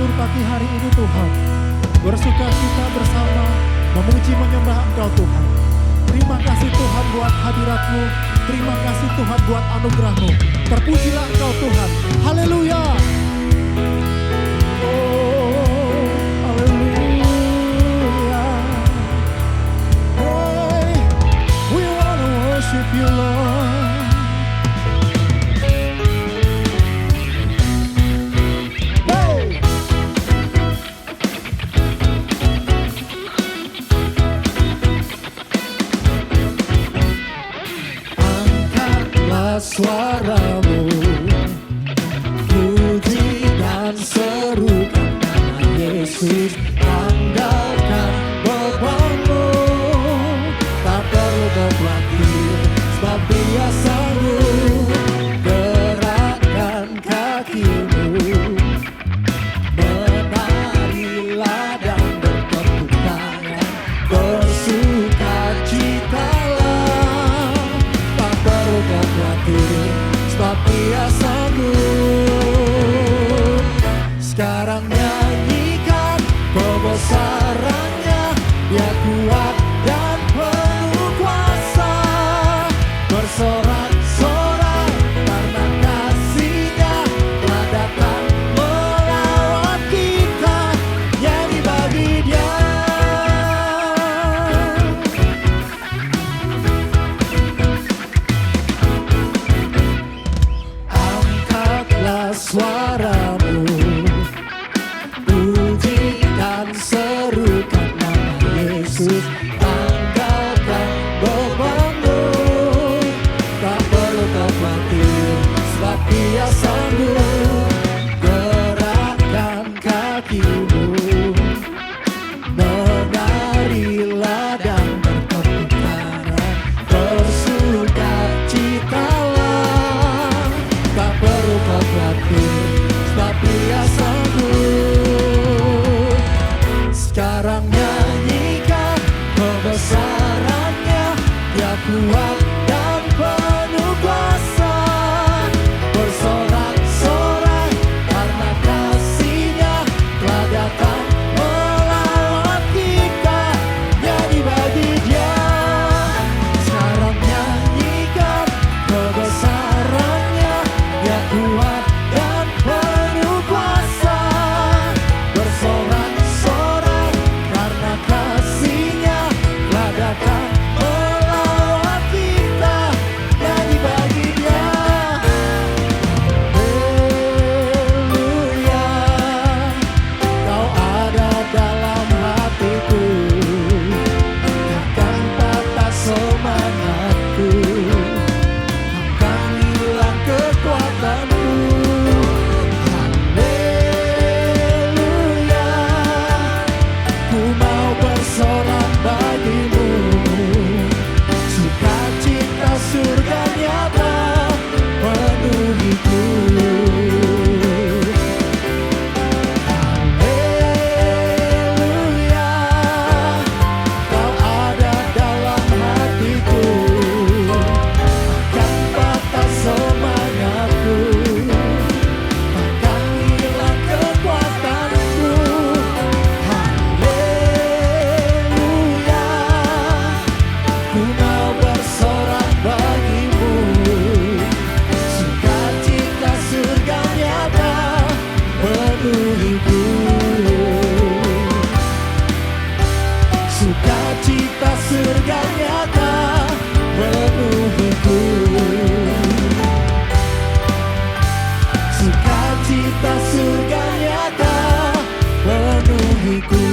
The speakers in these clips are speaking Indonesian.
bersyukur pagi hari ini Tuhan. Bersuka cita bersama memuji menyembah Engkau Tuhan. Terima kasih Tuhan buat hadirat-Mu. Terima kasih Tuhan buat anugerah-Mu. Terpujilah Engkau Tuhan. Haleluya. Oh, haleluya. Hey, we wanna worship you Lord. Suaramu, puji dan serukan nama Yesus. Andalkan bebanmu, tak perlu berpikir, sebab Dia sanggup. Gerakkan kakimu, menarilah dan bertepuk tangan, bersukacitalah, tak perlu berpikir, sebab Dia sanggup. Sekarang nyanyikan kebesaran-Nya, Dia kuat dan penuh kuasa. Bersorak-sorai karena kasih-Nya telah datang melawat kita. Nyanyi bagi Dia. Suaramu, puji dan serukan nama Yesus. Angkatkan bebanmu, tak perlu khawatir, sebab Dia sanggup. Gerakkan kakimu, menarilah dan bertepuk tangan, bersukacitalah, tak perlu khawatir, sebab Dia sanggup. Sekarang nyanyikan kebesaran-Nya, Dia kuat dan penuh kuasa. Bersorak-sorai karena kasih-Nya telah datang melawat kita. Nyanyi bagi Dia. Sekarang nyanyikan kebesaran-Nya, Dia kuat dan penuh kuasa. Bersorak-sorai karena kasih-Nya telah datang melawat kita. Nyanyi bagi Dia. Haleluya, Kau ada dalam hatiku, takkan patah semangatku, takkan hilang kekuatanku. Haleluya, ku mau bersorak bagimu, sukacita surga nyata penuhiku. Haleluya, Kau ada dalam hatiku, takkan patah semangatku, takkan hilang kekuatanku. Haleluya, ku mau bersorak bagimu, sukacita surga nyata penuhiku. Sukacita surga nyata penuhiku. Sukacita surga nyata penuhiku.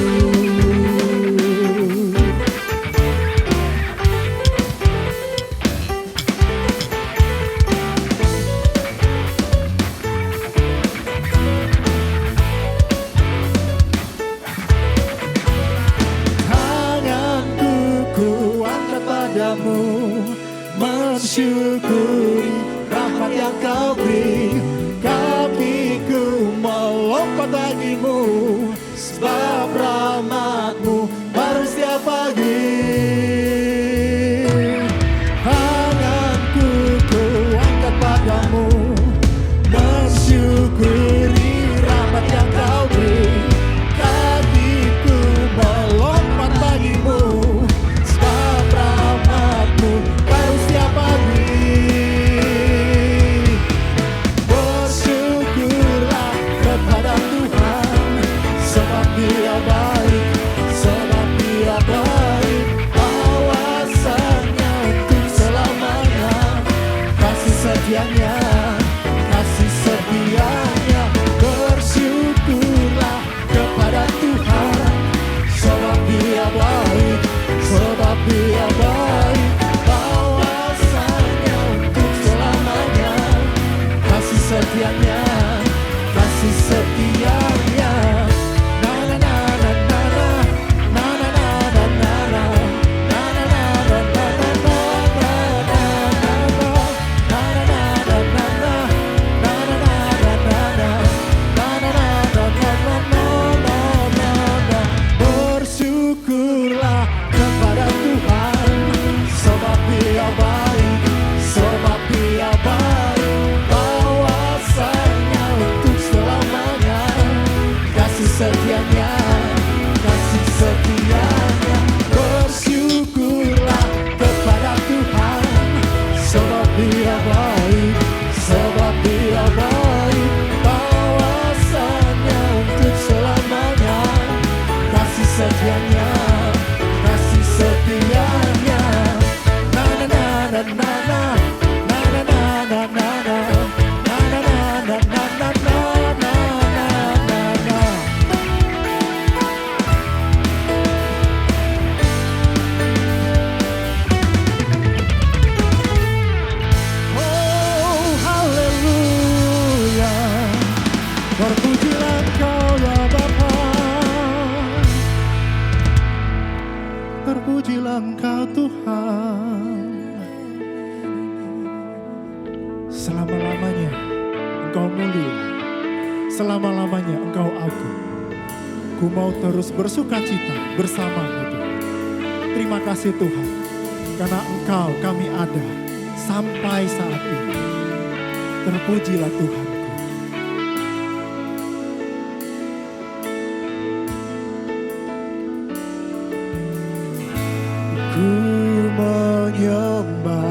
Tanganku kuangkat padamu, mensyukuri rahmat yang Kau beri. Kakiku melompat bagimu, sebab rahmat-Mu baru setiap pagi. Tanganku kuangkat padamu, mensyukuri rahmat yang Kau beri. baik, sebab Dia baik. Bahwasanya untuk selamanya, kasih setianya, kasih setianya. Bersyukurlah kepada Tuhan, sebab Dia baik, sebab Dia baik. Bahwasanya untuk selamanya, kasih setianya, kasih setianya. Na na na na na na, na na na na na na, na na na na na na na na na. Oh haleluya, terpujilah Engkau ya Bapa, terpujilah Engkau Tuhan. Selama-lamanya Engkau mulia, selama-lamanya Engkau agung. Ku mau terus bersuka cita bersama-Mu Tuhan. Terima kasih Tuhan, karena Engkau kami ada sampai saat ini. Terpujilah Tuhanku. Ku menyembah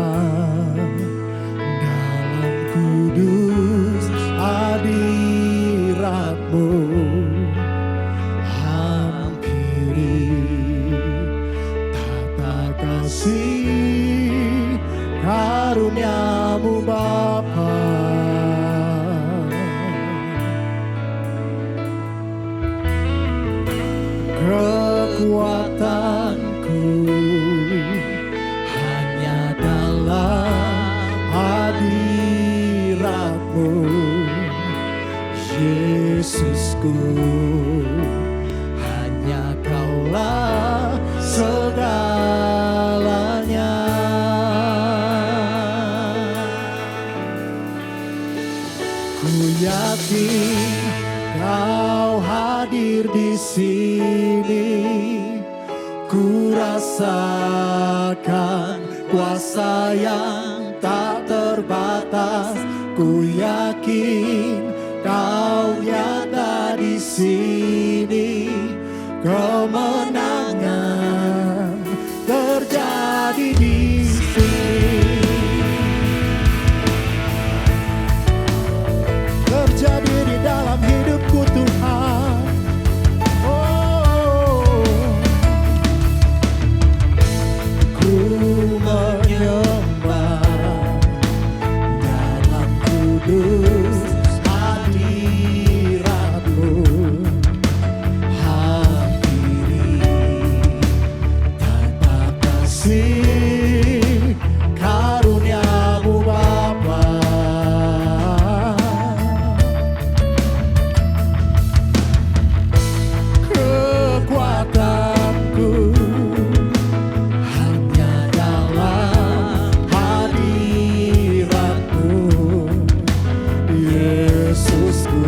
dalam kudus hadirat-Mu, hampiri tata kasih karunia-Mu Bapa. Kekuatanku hanya dalam hadirat-Mu, Yesusku. Hanya Kaulah segalanya. Ku yakin Kau hadir di sini, ku rasakan kuasa yang tak terbatas. Ku yakin Kau nyata di sini, kemenangan terjadi di sini. Terjadi di dalam hidupku Tuhan. Oh, ku menyembah dalam kudus hadirat-Mu, hampiri tata kasih karunia-Mu Bapa. Kekuatanku hanya dalam hadirat-Mu, Yesusku.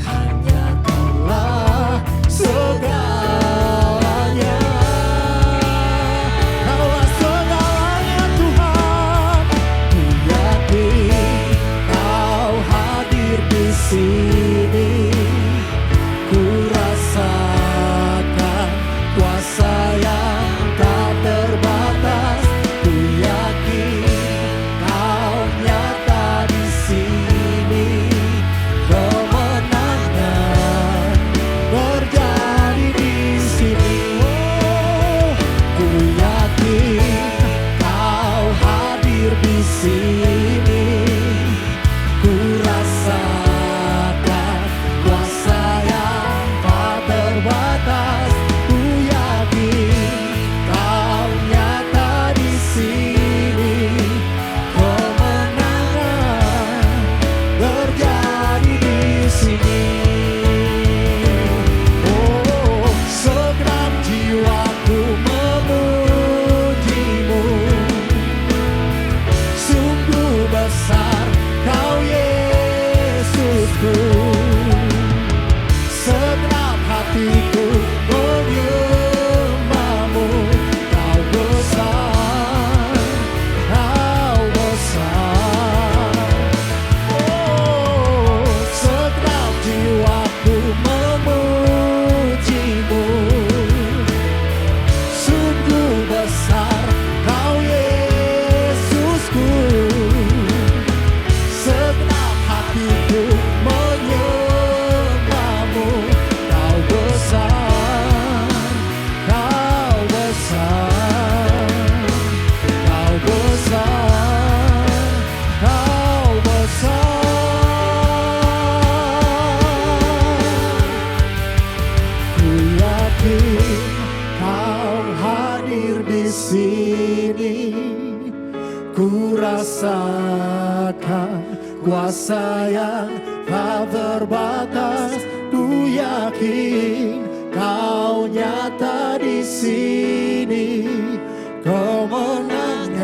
Hanya Kaulah segalanya. Kaulah segalanya Tuhan. Ku yakin Kau hadir di sini, ku rasakan kuasa yang tak terbatas. Ku yakin Kau nyata di sini, kemenangan terjadi di sini. Oh, ku yakin Kau hadir di sini, ku rasakan kuasa yang tak terbatas. Ku yakin Kau nyata di sini, kemenangan terjadi di sini. Oh, segenap jiwaku memuji-Mu, sungguh Ku rasakan kuasa yang tak terbatas. Ku yakin Kau nyata di sini. Kemenangan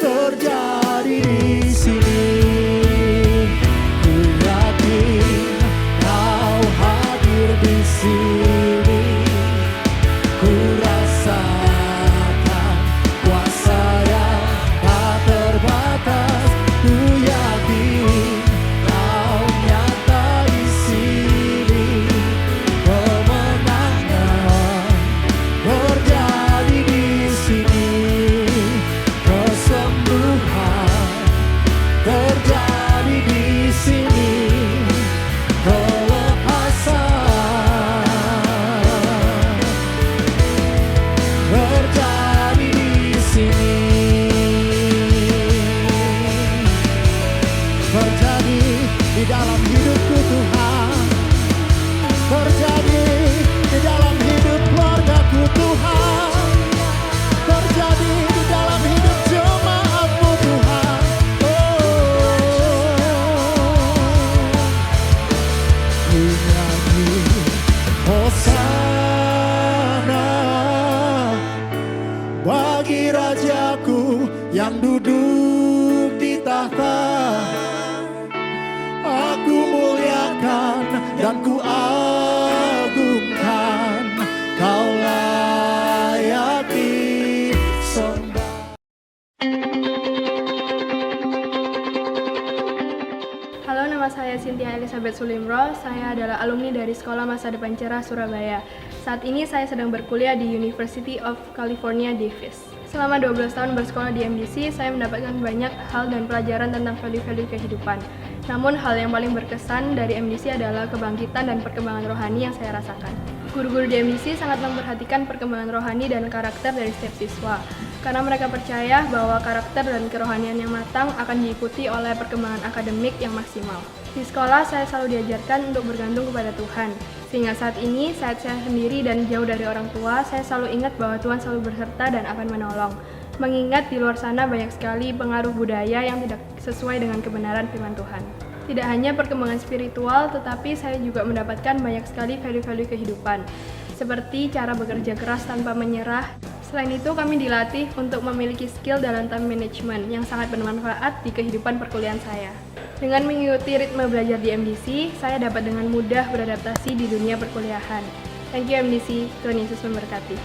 terjadi di sini. Ku yakin Kau hadir di sini. Ku rasakan kuasa yang tak terbatas. Ku yakin Kau nyata di sini. Kemenangan terjadi di sini. Kesembuhan terjadi di sini. Kelepasan terjadi di sini. Terjadi di dalam hidupku Tuhan. Terjadi di dalam hidup keluargaku Tuhan. Terjadi di dalam hidup jemaat-Mu Tuhan. Ku nyanyi Hosana bagi Rajaku yang duduk di tahta. Aku muliakan dan ku agungkan. Kau layak disembah. Halo, nama saya Cynthia Elizabeth Sulimro. Saya adalah alumni dari Sekolah Masa Depan Cerah Surabaya. Saat ini saya sedang berkuliah di University of California, Davis. Selama 12 tahun bersekolah di MDC, saya mendapatkan banyak hal dan pelajaran tentang value-value kehidupan. Namun hal yang paling berkesan dari MDC adalah kebangkitan dan perkembangan rohani yang saya rasakan. Guru-guru di MDC sangat memperhatikan perkembangan rohani dan karakter dari setiap siswa, karena mereka percaya bahwa karakter dan kerohanian yang matang akan diikuti oleh perkembangan akademik yang maksimal. Di sekolah, saya selalu diajarkan untuk bergantung kepada Tuhan, sehingga saat ini, saat saya sendiri dan jauh dari orang tua, saya selalu ingat bahwa Tuhan selalu berserta dan akan menolong. Mengingat di luar sana banyak sekali pengaruh budaya yang tidak sesuai dengan kebenaran firman Tuhan. Tidak hanya perkembangan spiritual, tetapi saya juga mendapatkan banyak sekali value-value kehidupan, seperti cara bekerja keras tanpa menyerah. Selain itu, kami dilatih untuk memiliki skill dalam time management yang sangat bermanfaat di kehidupan perkuliahan saya. Dengan mengikuti ritme belajar di MDC, saya dapat dengan mudah beradaptasi di dunia perkuliahan. Thank you MDC, Tuhan Yesus memberkati.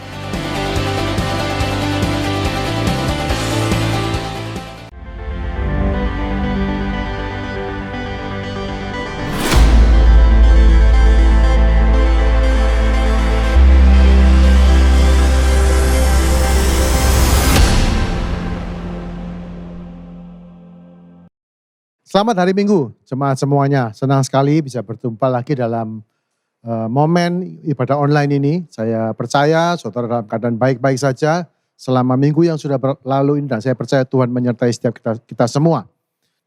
Selamat hari Minggu, jemaat semuanya. Senang sekali bisa berjumpa lagi dalam momen ibadah online ini. Saya percaya saudara dalam keadaan baik-baik saja selama minggu yang sudah berlalu ini. Dan saya percaya Tuhan menyertai setiap kita semua.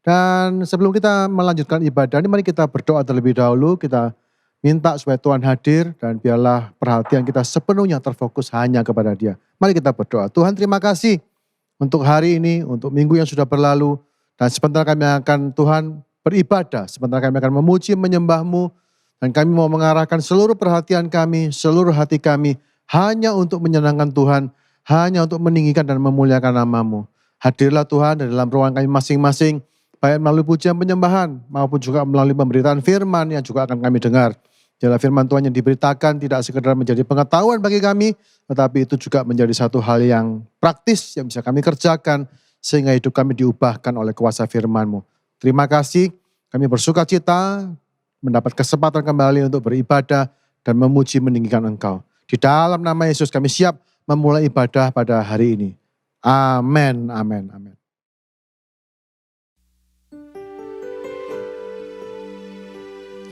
Dan sebelum kita melanjutkan ibadah ini, mari kita berdoa terlebih dahulu. Kita minta supaya Tuhan hadir dan biarlah perhatian kita sepenuhnya terfokus hanya kepada Dia. Mari kita berdoa. Tuhan, terima kasih untuk hari ini, untuk minggu yang sudah berlalu. Dan sebentar kami akan Tuhan beribadah, sebentar kami akan memuji, menyembah-Mu. Dan kami mau mengarahkan seluruh perhatian kami, seluruh hati kami hanya untuk menyenangkan Tuhan, hanya untuk meninggikan dan memuliakan nama-Mu. Hadirlah Tuhan di dalam ruang kami masing-masing, baik melalui pujian penyembahan maupun juga melalui pemberitaan firman yang juga akan kami dengar. Biarlah firman Tuhan yang diberitakan tidak sekedar menjadi pengetahuan bagi kami, tetapi itu juga menjadi satu hal yang praktis yang bisa kami kerjakan, sehingga hidup kami diubahkan oleh kuasa firman-Mu. Terima kasih, kami bersuka cita mendapat kesempatan kembali untuk beribadah dan memuji meninggikan Engkau. Di dalam nama Yesus kami siap memulai ibadah pada hari ini. Amin, amin, amin.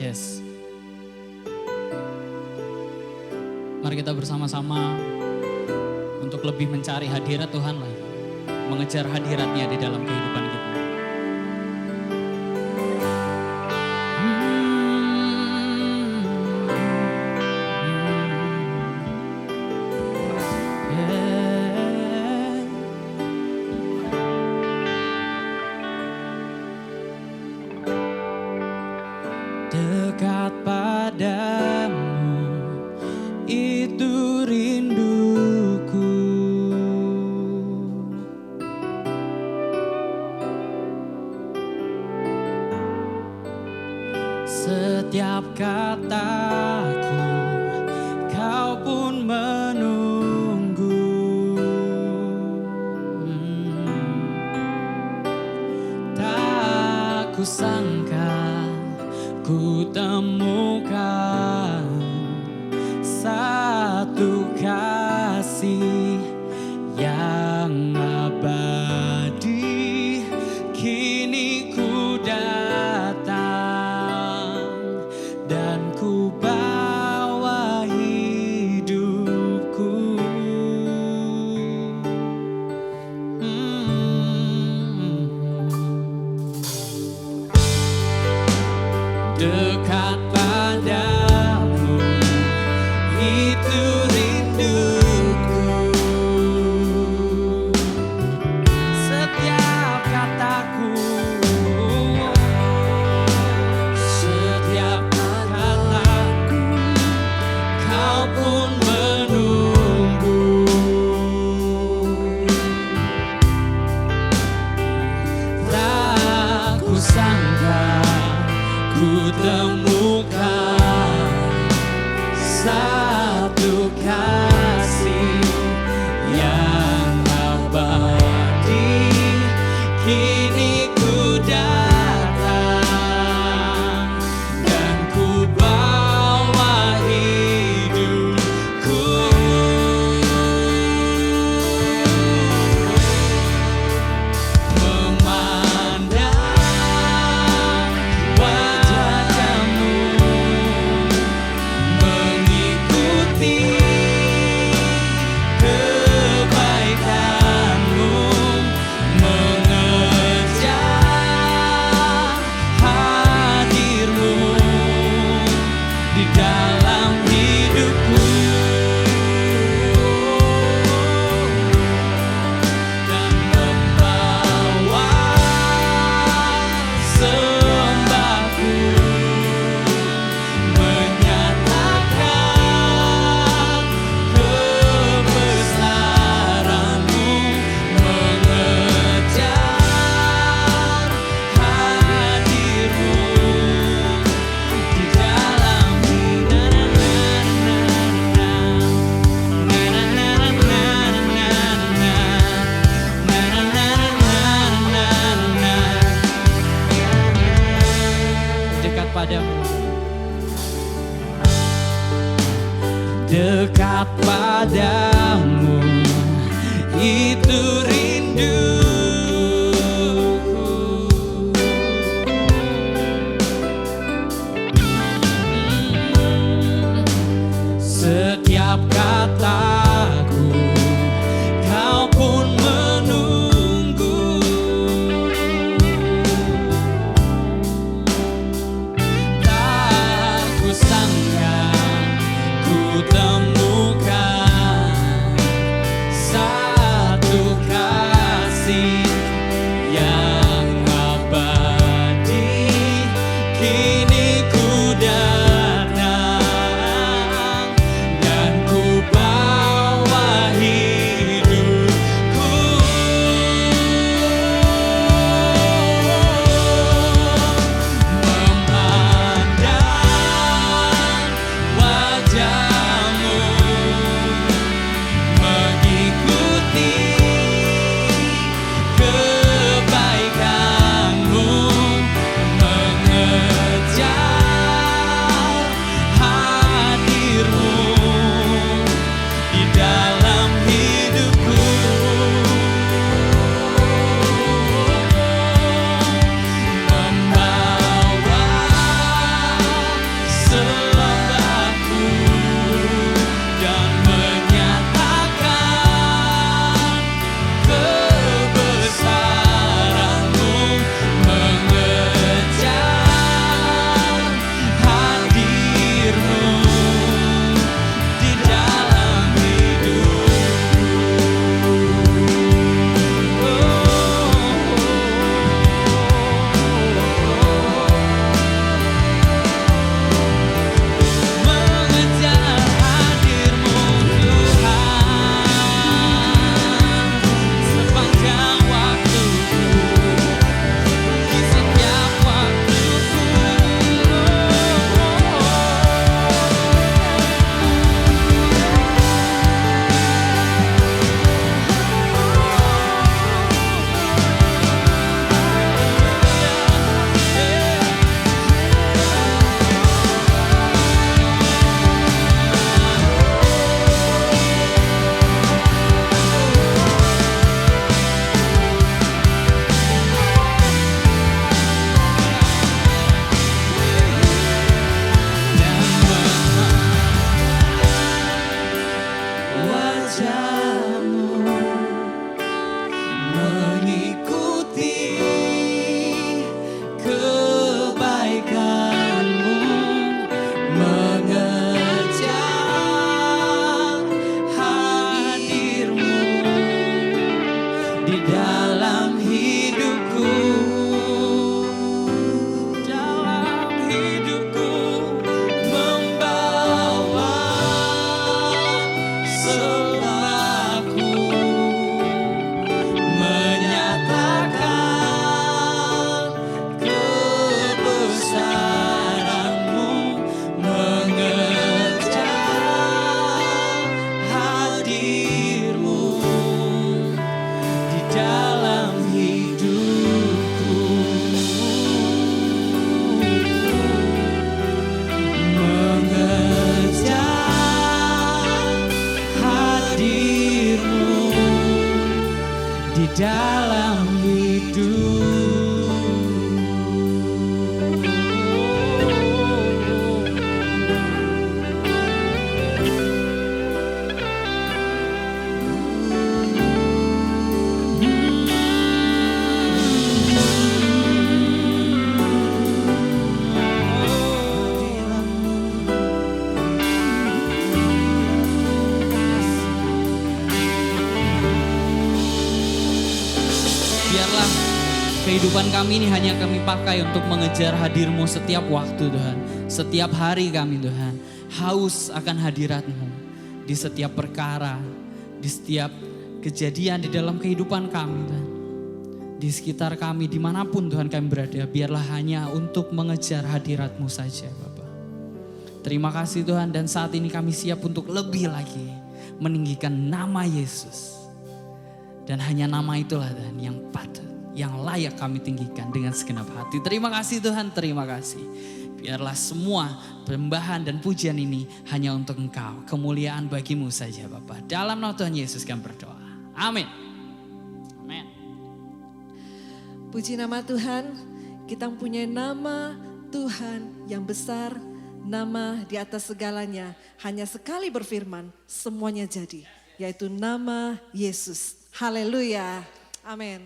Yes. Mari kita bersama-sama untuk lebih mencari hadirat Tuhan lagi. Mengejar hadiratnya di dalam kehidupan kita. Setiap kataku kau pun menunggu. Tak kusangka ku temukan satu kasih yang abadi. Kini ku datang dan ku bawa hidupku. Dekat padamu itu rinduku. Setiap kataku, setiap kataku kau pun menunggu. Tak kusangka ku temukan satu kasih yang abadi. Kini ku datang dan ku bawa hidupku. Memandang wajah kamu, mengikuti kebaikanmu, mengejar hadirmu di dalam hidupku, dan membawa sembahku, menyatakan kebesaranmu, mengejar hadirmu di dalam dekat padamu, dekat padamu itu rinduku. Setiap kataku kau pun menunggu. Tak kusangka ku temukan satu kasih yang abadi. Kini ku datang dan ku bawa hidupku. Memandang wajahmu, mengikuti dalam hidupku, membawa selaku menyatakan kebesaran-Mu, mengejar hadir-Mu di dalam hidupku, mengejar hadir-Mu di dalam hidup. Biarlah kehidupan kami ini hanya kami pakai untuk mengejar hadir-Mu setiap waktu Tuhan. Setiap hari kami Tuhan haus akan hadirat-Mu di setiap perkara, di setiap kejadian di dalam kehidupan kami Tuhan. Di sekitar kami dimanapun Tuhan kami berada, biarlah hanya untuk mengejar hadirat-Mu saja Bapa. Terima kasih Tuhan, dan saat ini kami siap untuk lebih lagi meninggikan nama Yesus. Dan hanya nama itulah Tuhan yang patut, yang layak kami tinggikan dengan segenap hati. Terima kasih Tuhan, terima kasih. Biarlah semua penyembahan dan pujian ini hanya untuk Engkau. Kemuliaan bagi-Mu saja Bapa. Dalam nama Tuhan Yesus kami berdoa. Amin. Amin. Puji nama Tuhan, kita mempunyai nama Tuhan yang besar, nama di atas segalanya. Hanya sekali berfirman, semuanya jadi, yaitu nama Yesus. Haleluya, amin.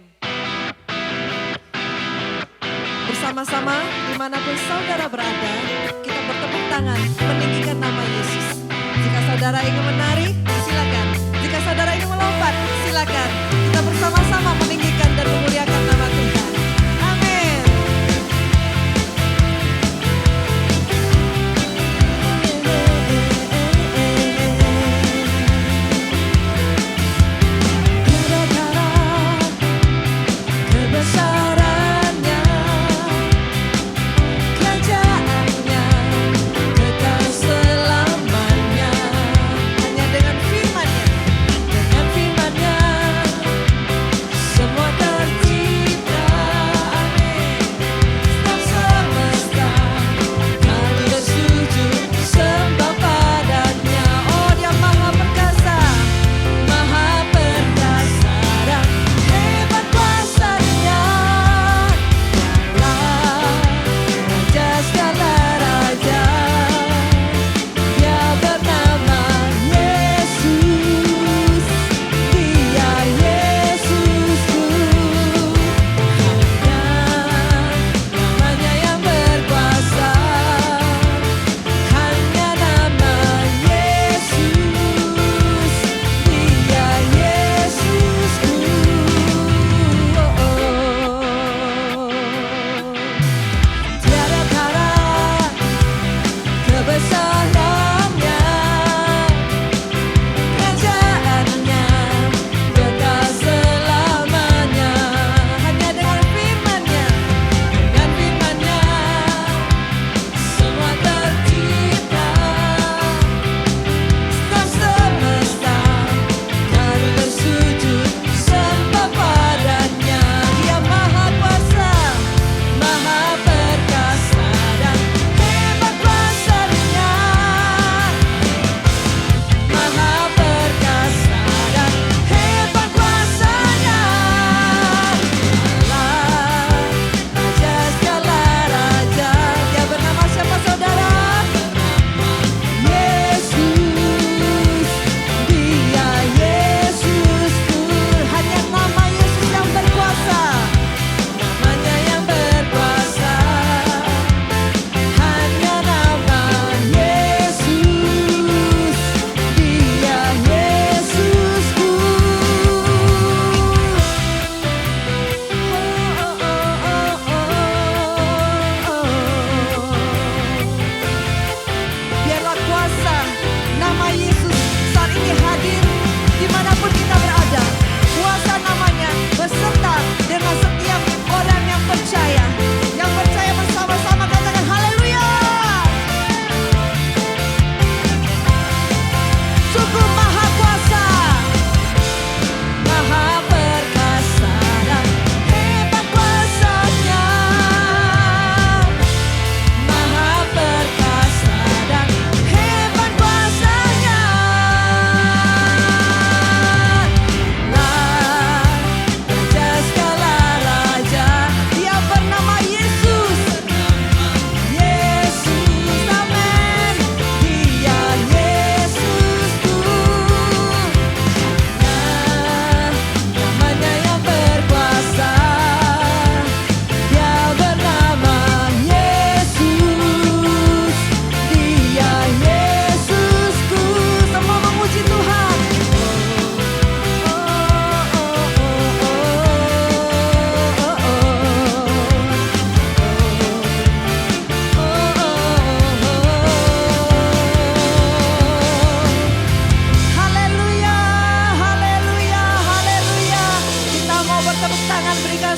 Bersama-sama dimanapun saudara berada, kita bertepuk tangan meninggikan nama Yesus. Jika saudara ingin menari, silakan. Jika saudara ingin melompat, silakan. Kita bersama-sama meninggikan dan memuliakan nama Tuhan. Amin. Kebesarannya, kerajaannya, kekal selamanya. Hanya dengan firman-Nya, semua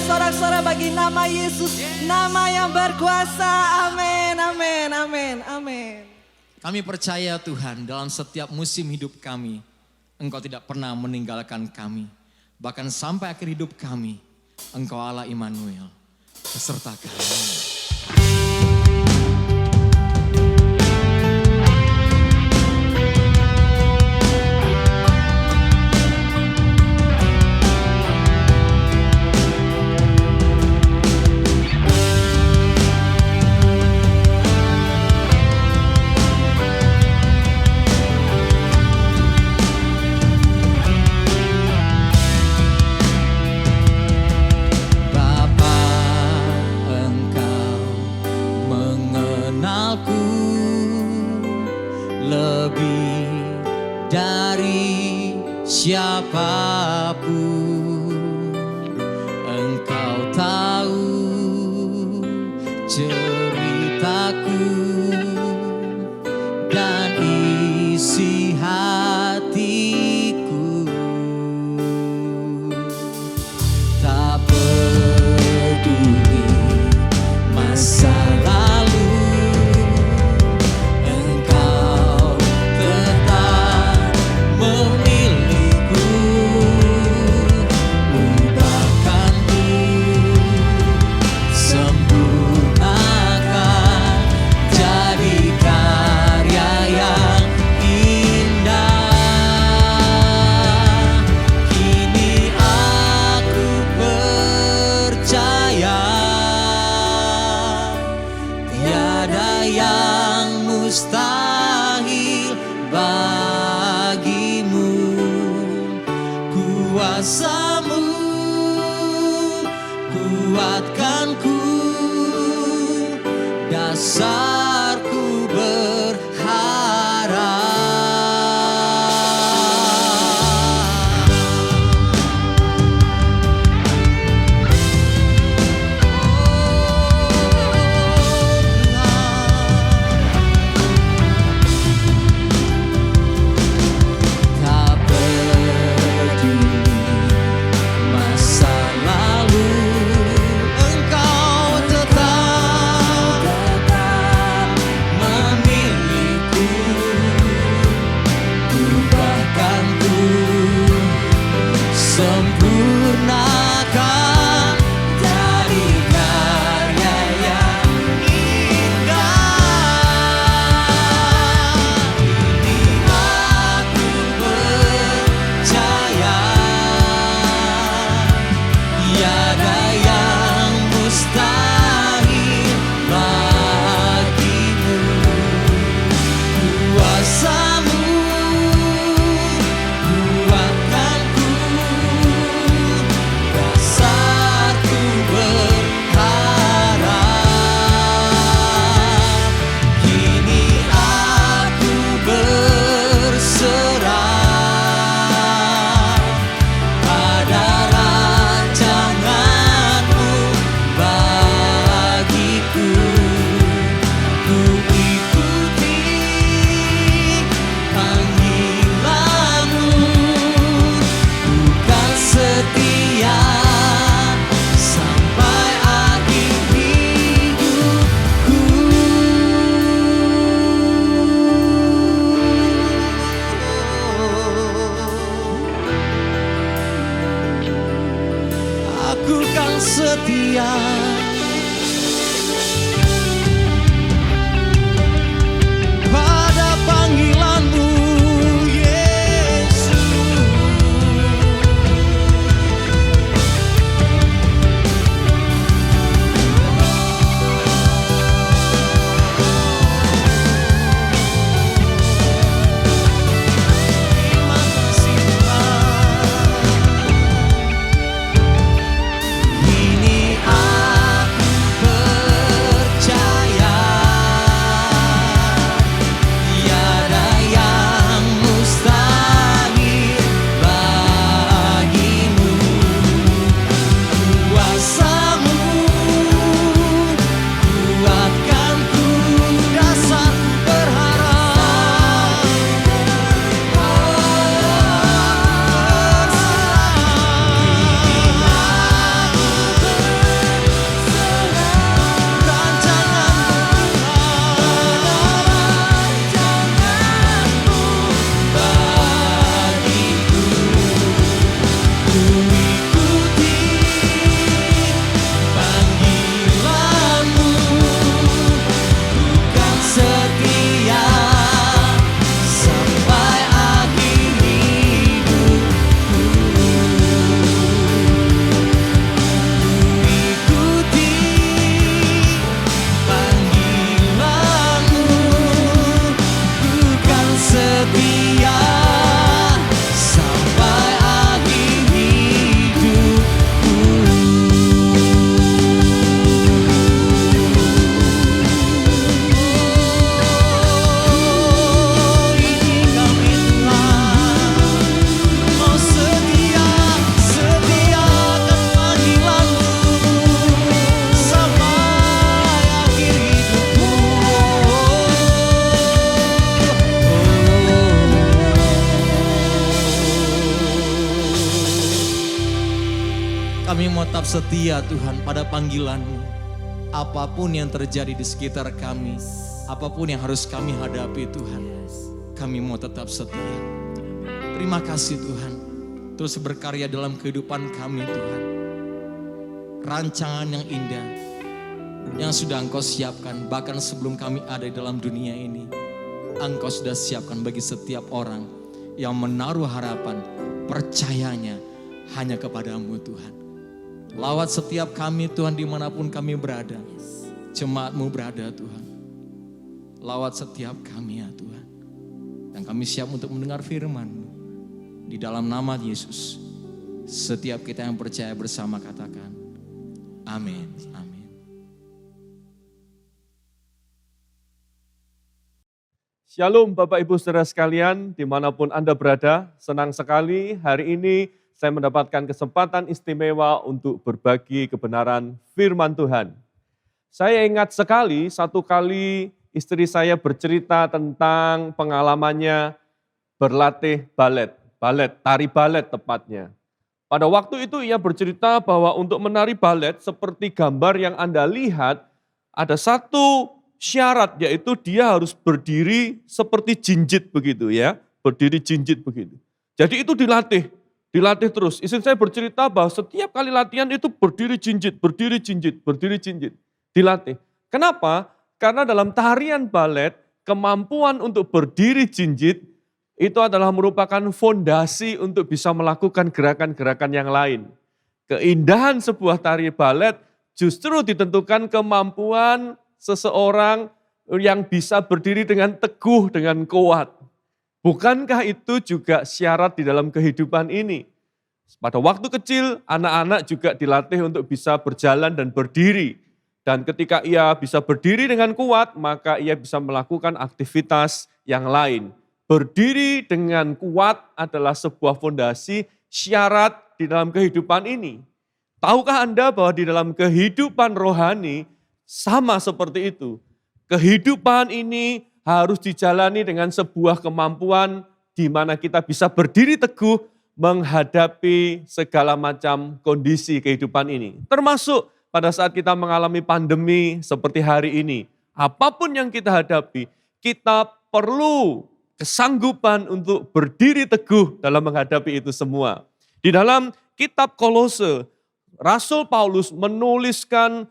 bersorak-sorak bagi nama Yesus, nama yang berkuasa. Amin, amin, amin, amin. Kami percaya Tuhan dalam setiap musim hidup kami, Engkau tidak pernah meninggalkan kami. Bahkan sampai akhir hidup kami, Engkau Allah Immanuel beserta kami. Lebih dari siapapun, Engkau tahu ceritaku dan isi hatiku. Tak peduli masa lalu, mustahil bagimu. Kuasamu kuatkanku, dasarku berharap. Sempurnakan dari karya yang indah. Ini aku percaya, tiada yang mustahil bagimu. Kuasamu kuatkanku, dasarku berharap. Kini aku berserah pada rancangan-Mu bagiku. Ku ikuti panggilan-Mu, bukan setia sampai akhir hidupku. Aku kan setia pada panggilan-Mu, Yesus. Terima kasih Tuhan. Kini Kami mau tetap setia Tuhan pada panggilan-Mu. Apapun yang terjadi di sekitar kami, apapun yang harus kami hadapi Tuhan, kami mau tetap setia. Terima kasih Tuhan, terus berkarya dalam kehidupan kami Tuhan. Rancangan yang indah yang sudah Engkau siapkan, bahkan sebelum kami ada di dalam dunia ini, Engkau sudah siapkan bagi setiap orang yang menaruh harapan, percayanya hanya kepadamu Tuhan. Lawat setiap kami Tuhan dimanapun kami berada, jemaat-Mu berada Tuhan. Lawat setiap kami ya Tuhan. Dan kami siap untuk mendengar firman-Mu. Di dalam nama Yesus, setiap kita yang percaya bersama katakan, amin. Amin. Shalom Bapak Ibu Saudara sekalian, dimanapun Anda berada, senang sekali hari ini saya mendapatkan kesempatan istimewa untuk berbagi kebenaran firman Tuhan. Saya ingat sekali, satu kali istri saya bercerita tentang pengalamannya berlatih tari balet tepatnya. Pada waktu itu ia bercerita bahwa untuk menari balet seperti gambar yang Anda lihat, ada satu syarat yaitu dia harus berdiri seperti jinjit begitu ya, berdiri jinjit begitu. Jadi itu dilatih terus. Istri saya bercerita bahwa setiap kali latihan itu berdiri jinjit, dilatih. Kenapa? Karena dalam tarian balet, kemampuan untuk berdiri jinjit itu adalah merupakan fondasi untuk bisa melakukan gerakan-gerakan yang lain. Keindahan sebuah tari balet justru ditentukan kemampuan seseorang yang bisa berdiri dengan teguh, dengan kuat. Bukankah itu juga syarat di dalam kehidupan ini? Pada waktu kecil, anak-anak juga dilatih untuk bisa berjalan dan berdiri. Dan ketika ia bisa berdiri dengan kuat, maka ia bisa melakukan aktivitas yang lain. Berdiri dengan kuat adalah sebuah fondasi syarat di dalam kehidupan ini. Tahukah Anda bahwa di dalam kehidupan rohani sama seperti itu? Kehidupan ini harus dijalani dengan sebuah kemampuan di mana kita bisa berdiri teguh menghadapi segala macam kondisi kehidupan ini. Termasuk pada saat kita mengalami pandemi seperti hari ini. Apapun yang kita hadapi, kita perlu kesanggupan untuk berdiri teguh dalam menghadapi itu semua. Di dalam kitab Kolose, Rasul Paulus menuliskan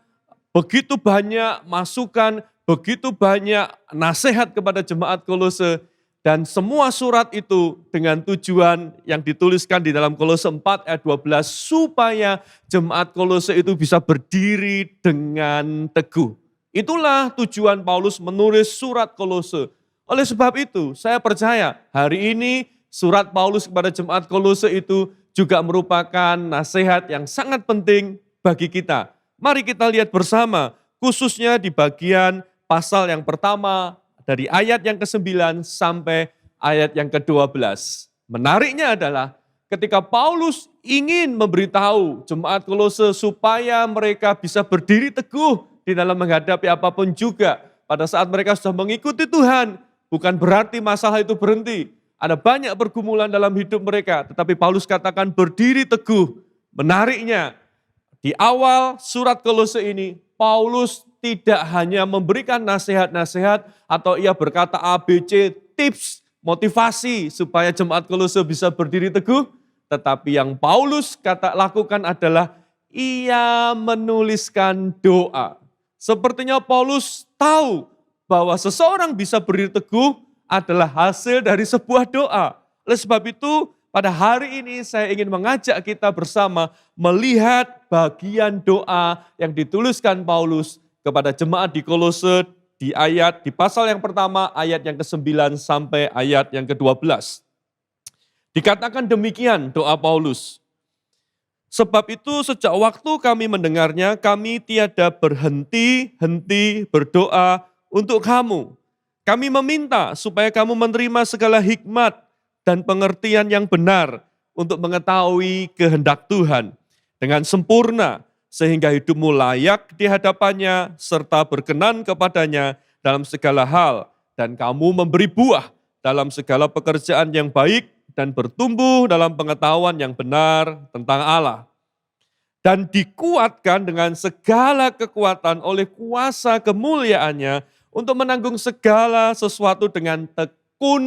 begitu banyak masukan, begitu banyak nasihat kepada jemaat Kolose, dan semua surat itu dengan tujuan yang dituliskan di dalam Kolose 4 ayat 12 supaya jemaat Kolose itu bisa berdiri dengan teguh. Itulah tujuan Paulus menulis surat Kolose. Oleh sebab itu saya percaya hari ini surat Paulus kepada jemaat Kolose itu juga merupakan nasihat yang sangat penting bagi kita. Mari kita lihat bersama khususnya di bagian pasal yang pertama dari ayat yang ke-9 sampai ayat yang ke-12. Menariknya adalah ketika Paulus ingin memberitahu jemaat Kolose supaya mereka bisa berdiri teguh di dalam menghadapi apapun juga. Pada saat mereka sudah mengikuti Tuhan, bukan berarti masalah itu berhenti. Ada banyak pergumulan dalam hidup mereka, tetapi Paulus katakan berdiri teguh. Menariknya, di awal surat Kolose ini, Paulus tidak hanya memberikan nasihat-nasihat atau ia berkata ABC, tips, motivasi supaya jemaat Kolose bisa berdiri teguh. Tetapi yang Paulus lakukan adalah ia menuliskan doa. Sepertinya Paulus tahu bahwa seseorang bisa berdiri teguh adalah hasil dari sebuah doa. Oleh sebab itu pada hari ini saya ingin mengajak kita bersama melihat bagian doa yang dituliskan Paulus kepada jemaat di Kolose di pasal yang pertama ayat yang ke-9 sampai ayat yang ke-12. Dikatakan demikian doa Paulus. Sebab itu sejak waktu kami mendengarnya kami tiada berhenti-henti berdoa untuk kamu. Kami meminta supaya kamu menerima segala hikmat dan pengertian yang benar untuk mengetahui kehendak Tuhan dengan sempurna, sehingga hidupmu layak di hadapannya serta berkenan kepadanya dalam segala hal. Dan kamu memberi buah dalam segala pekerjaan yang baik dan bertumbuh dalam pengetahuan yang benar tentang Allah. dan dikuatkan dengan segala kekuatan oleh kuasa kemuliaannya untuk menanggung segala sesuatu dengan tekun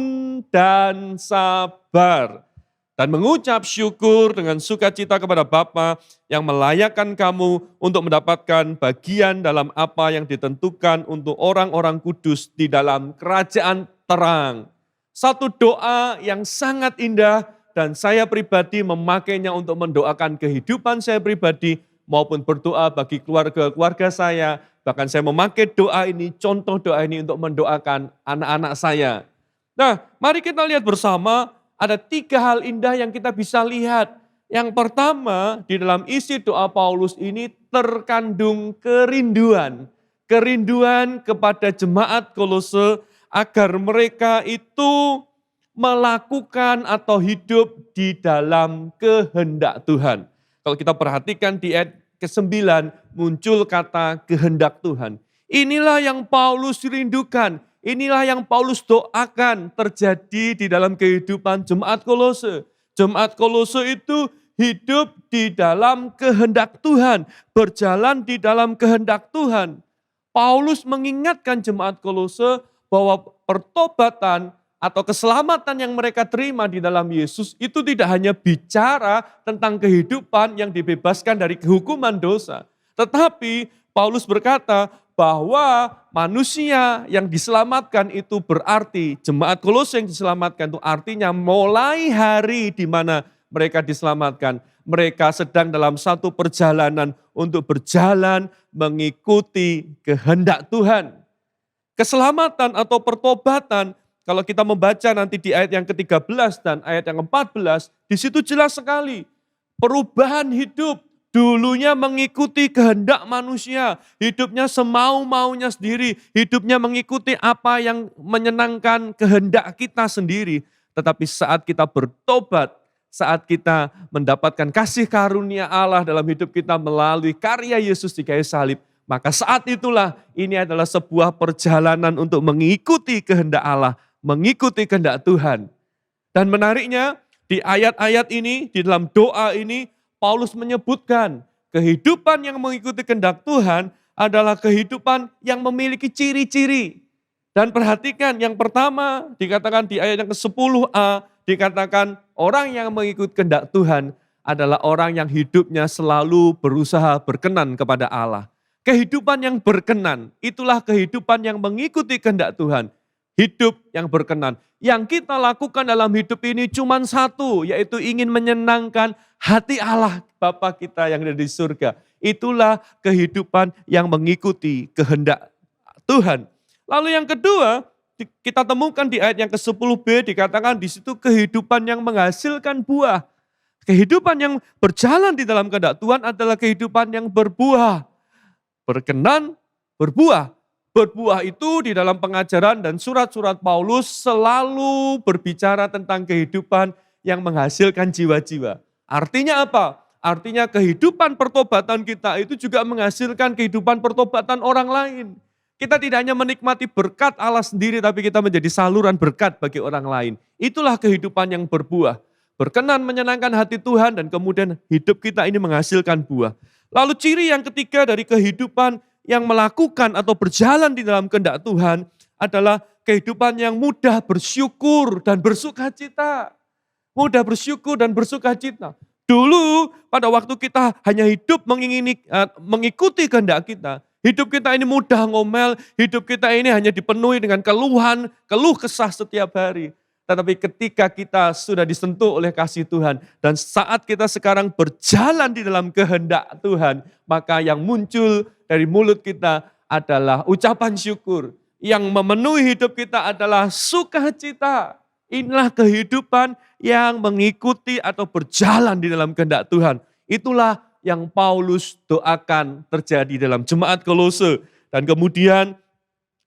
dan sabar. Dan mengucap syukur dengan sukacita kepada Bapa yang melayakkan kamu untuk mendapatkan bagian dalam apa yang ditentukan untuk orang-orang kudus di dalam kerajaan terang. Satu doa yang sangat indah dan saya pribadi memakainya untuk mendoakan kehidupan saya pribadi maupun berdoa bagi keluarga-keluarga saya. Bahkan saya memakai doa ini, contoh doa ini untuk mendoakan anak-anak saya. Nah, mari kita lihat bersama. Ada 3 hal indah yang kita bisa lihat. Yang pertama, di dalam isi doa Paulus ini terkandung kerinduan. Kerinduan kepada jemaat Kolose agar mereka itu melakukan atau hidup di dalam kehendak Tuhan. Kalau kita perhatikan di ayat ke-9 muncul kata kehendak Tuhan. Inilah yang Paulus rindukan. Inilah yang Paulus doakan terjadi di dalam kehidupan jemaat Kolose. Jemaat Kolose itu hidup di dalam kehendak Tuhan, berjalan di dalam kehendak Tuhan. Paulus mengingatkan jemaat Kolose bahwa pertobatan atau keselamatan yang mereka terima di dalam Yesus itu tidak hanya bicara tentang kehidupan yang dibebaskan dari kehukuman dosa. Tetapi Paulus berkata bahwa manusia yang diselamatkan itu berarti jemaat Kolose yang diselamatkan itu artinya mulai hari di mana mereka diselamatkan. Mereka sedang dalam satu perjalanan untuk berjalan mengikuti kehendak Tuhan. Keselamatan atau pertobatan, kalau kita membaca nanti di ayat yang ke-13 dan ayat yang ke-14, di situ jelas sekali perubahan hidup. Dulunya mengikuti kehendak manusia, hidupnya semau-maunya sendiri, hidupnya mengikuti apa yang menyenangkan kehendak kita sendiri. Tetapi saat kita bertobat, saat kita mendapatkan kasih karunia Allah dalam hidup kita melalui karya Yesus di kayu salib, maka saat itulah ini adalah sebuah perjalanan untuk mengikuti kehendak Allah, mengikuti kehendak Tuhan. Dan menariknya di ayat-ayat ini, di dalam doa ini, Paulus menyebutkan kehidupan yang mengikuti kehendak Tuhan adalah kehidupan yang memiliki ciri-ciri. Dan perhatikan yang pertama dikatakan di ayat yang ke-10a, dikatakan orang yang mengikuti kehendak Tuhan adalah orang yang hidupnya selalu berusaha berkenan kepada Allah. Kehidupan yang berkenan, itulah kehidupan yang mengikuti kehendak Tuhan. Hidup yang berkenan. Yang kita lakukan dalam hidup ini cuma satu, yaitu ingin menyenangkan hati Allah Bapa kita yang ada di surga. Itulah kehidupan yang mengikuti kehendak Tuhan. Lalu yang kedua, kita temukan di ayat yang ke-10b dikatakan di situ kehidupan yang menghasilkan buah. Kehidupan yang berjalan di dalam kehendak Tuhan adalah kehidupan yang berbuah. Berkenan, berbuah. Berbuah itu di dalam pengajaran dan surat-surat Paulus selalu berbicara tentang kehidupan yang menghasilkan jiwa-jiwa. Artinya apa? Artinya kehidupan pertobatan kita itu juga menghasilkan kehidupan pertobatan orang lain. Kita tidak hanya menikmati berkat Allah sendiri, tapi kita menjadi saluran berkat bagi orang lain. Itulah kehidupan yang berbuah. Berkenan menyenangkan hati Tuhan dan kemudian hidup kita ini menghasilkan buah. Lalu ciri yang ketiga dari kehidupan yang melakukan atau berjalan di dalam kehendak Tuhan adalah kehidupan yang mudah bersyukur dan bersukacita. Mudah bersyukur dan bersukacita. Dulu pada waktu kita hanya hidup mengikuti kehendak kita, hidup kita ini mudah ngomel, hidup kita ini hanya dipenuhi dengan keluhan, keluh kesah setiap hari. Tetapi ketika kita sudah disentuh oleh kasih Tuhan dan saat kita sekarang berjalan di dalam kehendak Tuhan, maka yang muncul dari mulut kita adalah ucapan syukur. Yang memenuhi hidup kita adalah sukacita. Inilah kehidupan yang mengikuti atau berjalan di dalam kehendak Tuhan. Itulah yang Paulus doakan terjadi dalam jemaat Kolose. Dan kemudian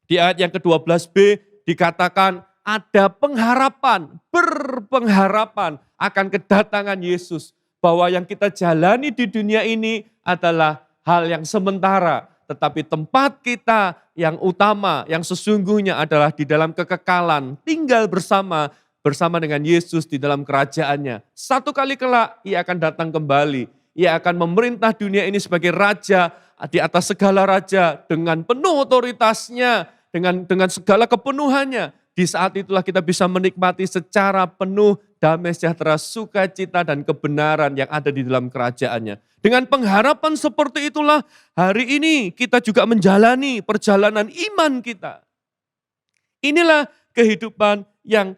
di ayat yang ke-12b dikatakan ada pengharapan, berpengharapan akan kedatangan Yesus. Bahwa yang kita jalani di dunia ini adalah hal yang sementara. Tetapi tempat kita yang utama, yang sesungguhnya adalah di dalam kekekalan. Tinggal bersama dengan Yesus di dalam kerajaannya. Satu kali kelak ia akan datang kembali. Ia akan memerintah dunia ini sebagai raja di atas segala raja dengan penuh otoritasnya, dengan segala kepenuhannya. Di saat itulah kita bisa menikmati secara penuh damai sejahtera, sukacita dan kebenaran yang ada di dalam kerajaannya. Dengan pengharapan seperti itulah hari ini kita juga menjalani perjalanan iman kita. Inilah kehidupan yang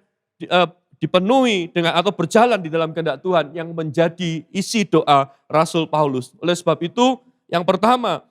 dipenuhi dengan atau berjalan di dalam kehendak Tuhan yang menjadi isi doa Rasul Paulus. Oleh sebab itu yang pertama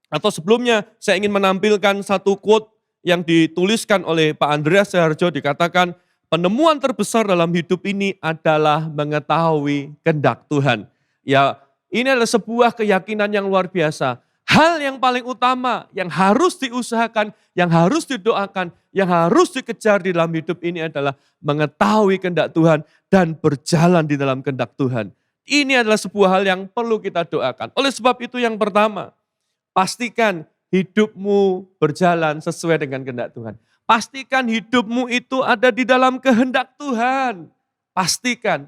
atau sebelumnya saya ingin menampilkan satu quote yang dituliskan oleh Pak Andreas Seharjo, dikatakan penemuan terbesar dalam hidup ini adalah mengetahui kehendak Tuhan. Ya, ini adalah sebuah keyakinan yang luar biasa. Hal yang paling utama yang harus diusahakan, yang harus didoakan, yang harus dikejar di dalam hidup ini adalah mengetahui kehendak Tuhan dan berjalan di dalam kehendak Tuhan. Ini adalah sebuah hal yang perlu kita doakan. Oleh sebab itu yang pertama, pastikan hidupmu berjalan sesuai dengan kehendak Tuhan. Pastikan hidupmu itu ada di dalam kehendak Tuhan. Pastikan.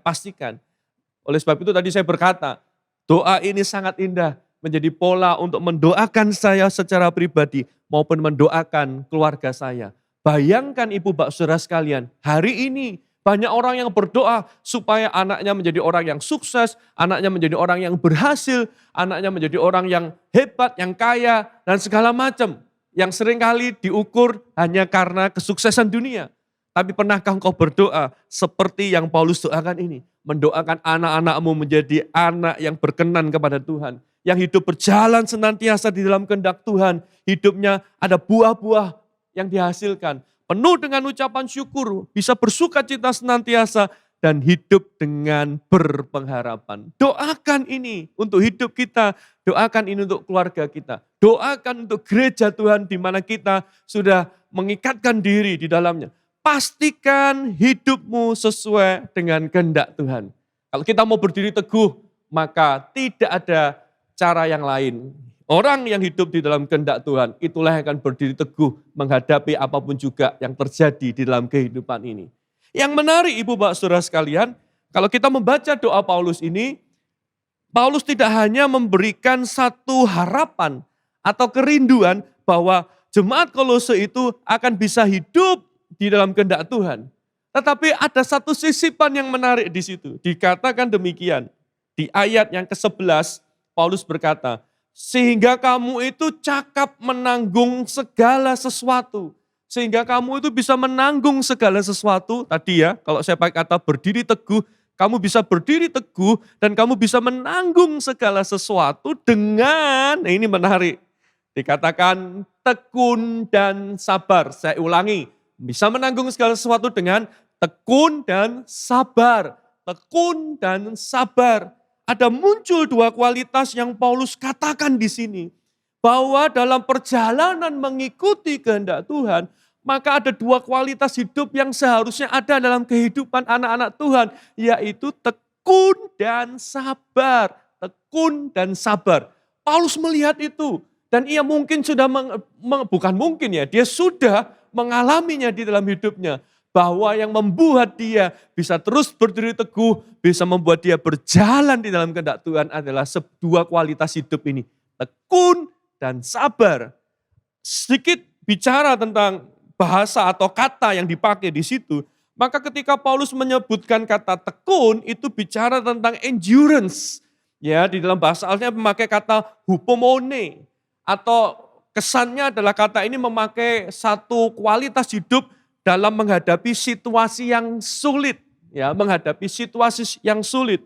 Oleh sebab itu tadi saya berkata, doa ini sangat indah. Menjadi pola untuk mendoakan saya secara pribadi maupun mendoakan keluarga saya. Bayangkan ibu bapak saudara sekalian, hari ini banyak orang yang berdoa supaya anaknya menjadi orang yang sukses, anaknya menjadi orang yang berhasil, anaknya menjadi orang yang hebat, yang kaya, dan segala macam. Yang seringkali diukur hanya karena kesuksesan dunia. Tapi pernahkah engkau berdoa seperti yang Paulus doakan ini? Mendoakan anak-anakmu menjadi anak yang berkenan kepada Tuhan. Yang hidup berjalan senantiasa di dalam kehendak Tuhan. Hidupnya ada buah-buah yang dihasilkan. Penuh dengan ucapan syukur, bisa bersuka cita senantiasa dan hidup dengan berpengharapan. Doakan ini untuk hidup kita, doakan ini untuk keluarga kita. Doakan untuk gereja Tuhan di mana kita sudah mengikatkan diri di dalamnya. Pastikan hidupmu sesuai dengan kehendak Tuhan. Kalau kita mau berdiri teguh, maka tidak ada cara yang lain. Orang yang hidup di dalam kehendak Tuhan, itulah yang akan berdiri teguh menghadapi apapun juga yang terjadi di dalam kehidupan ini. Yang menarik ibu bapak saudara sekalian, kalau kita membaca doa Paulus ini, Paulus tidak hanya memberikan satu harapan atau kerinduan bahwa jemaat Kolose itu akan bisa hidup di dalam kehendak Tuhan. Tetapi ada satu sisipan yang menarik di situ. Dikatakan demikian, di ayat yang ke-11, Paulus berkata, sehingga kamu itu cakap menanggung segala sesuatu. Sehingga kamu itu bisa menanggung segala sesuatu. Tadi ya, kalau saya pakai kata berdiri teguh, kamu bisa berdiri teguh dan kamu bisa menanggung segala sesuatu dengan, nah ini menarik. Dikatakan tekun dan sabar. Saya ulangi, bisa menanggung segala sesuatu dengan tekun dan sabar. Tekun dan sabar. Ada muncul dua kualitas yang Paulus katakan di sini. Bahwa dalam perjalanan mengikuti kehendak Tuhan, maka ada dua kualitas hidup yang seharusnya ada dalam kehidupan anak-anak Tuhan. Yaitu tekun dan sabar. Tekun dan sabar. Paulus melihat itu. Dan ia mungkin sudah, bukan mungkin ya, dia sudah mengalaminya di dalam hidupnya. Bahwa yang membuat dia bisa terus berdiri teguh, bisa membuat dia berjalan di dalam kehendak Tuhan adalah dua kualitas hidup ini. Tekun dan sabar. Sedikit bicara tentang bahasa atau kata yang dipakai di situ, maka ketika Paulus menyebutkan kata tekun, itu bicara tentang endurance. Ya, di dalam bahasa aslinya memakai kata hupomone, atau kesannya adalah kata ini memakai satu kualitas hidup dalam menghadapi situasi yang sulit, ya, menghadapi situasi yang sulit.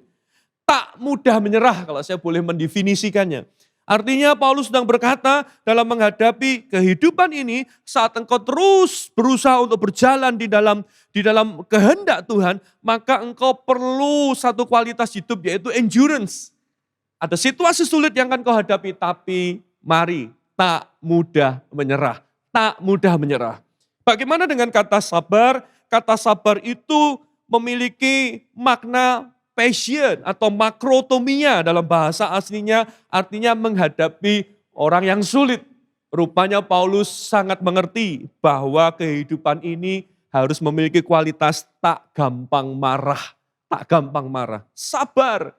Tak mudah menyerah kalau saya boleh mendefinisikannya. Artinya Paulus sedang berkata dalam menghadapi kehidupan ini, saat engkau terus berusaha untuk berjalan di dalam kehendak Tuhan, maka engkau perlu satu kualitas hidup yaitu endurance. Ada situasi sulit yang akan kau hadapi, tapi mari tak mudah menyerah, tak mudah menyerah. Bagaimana dengan kata sabar? Kata sabar itu memiliki makna passion atau makrotomia dalam bahasa aslinya, artinya menghadapi orang yang sulit. Rupanya Paulus sangat mengerti bahwa kehidupan ini harus memiliki kualitas tak gampang marah. Tak gampang marah. Sabar.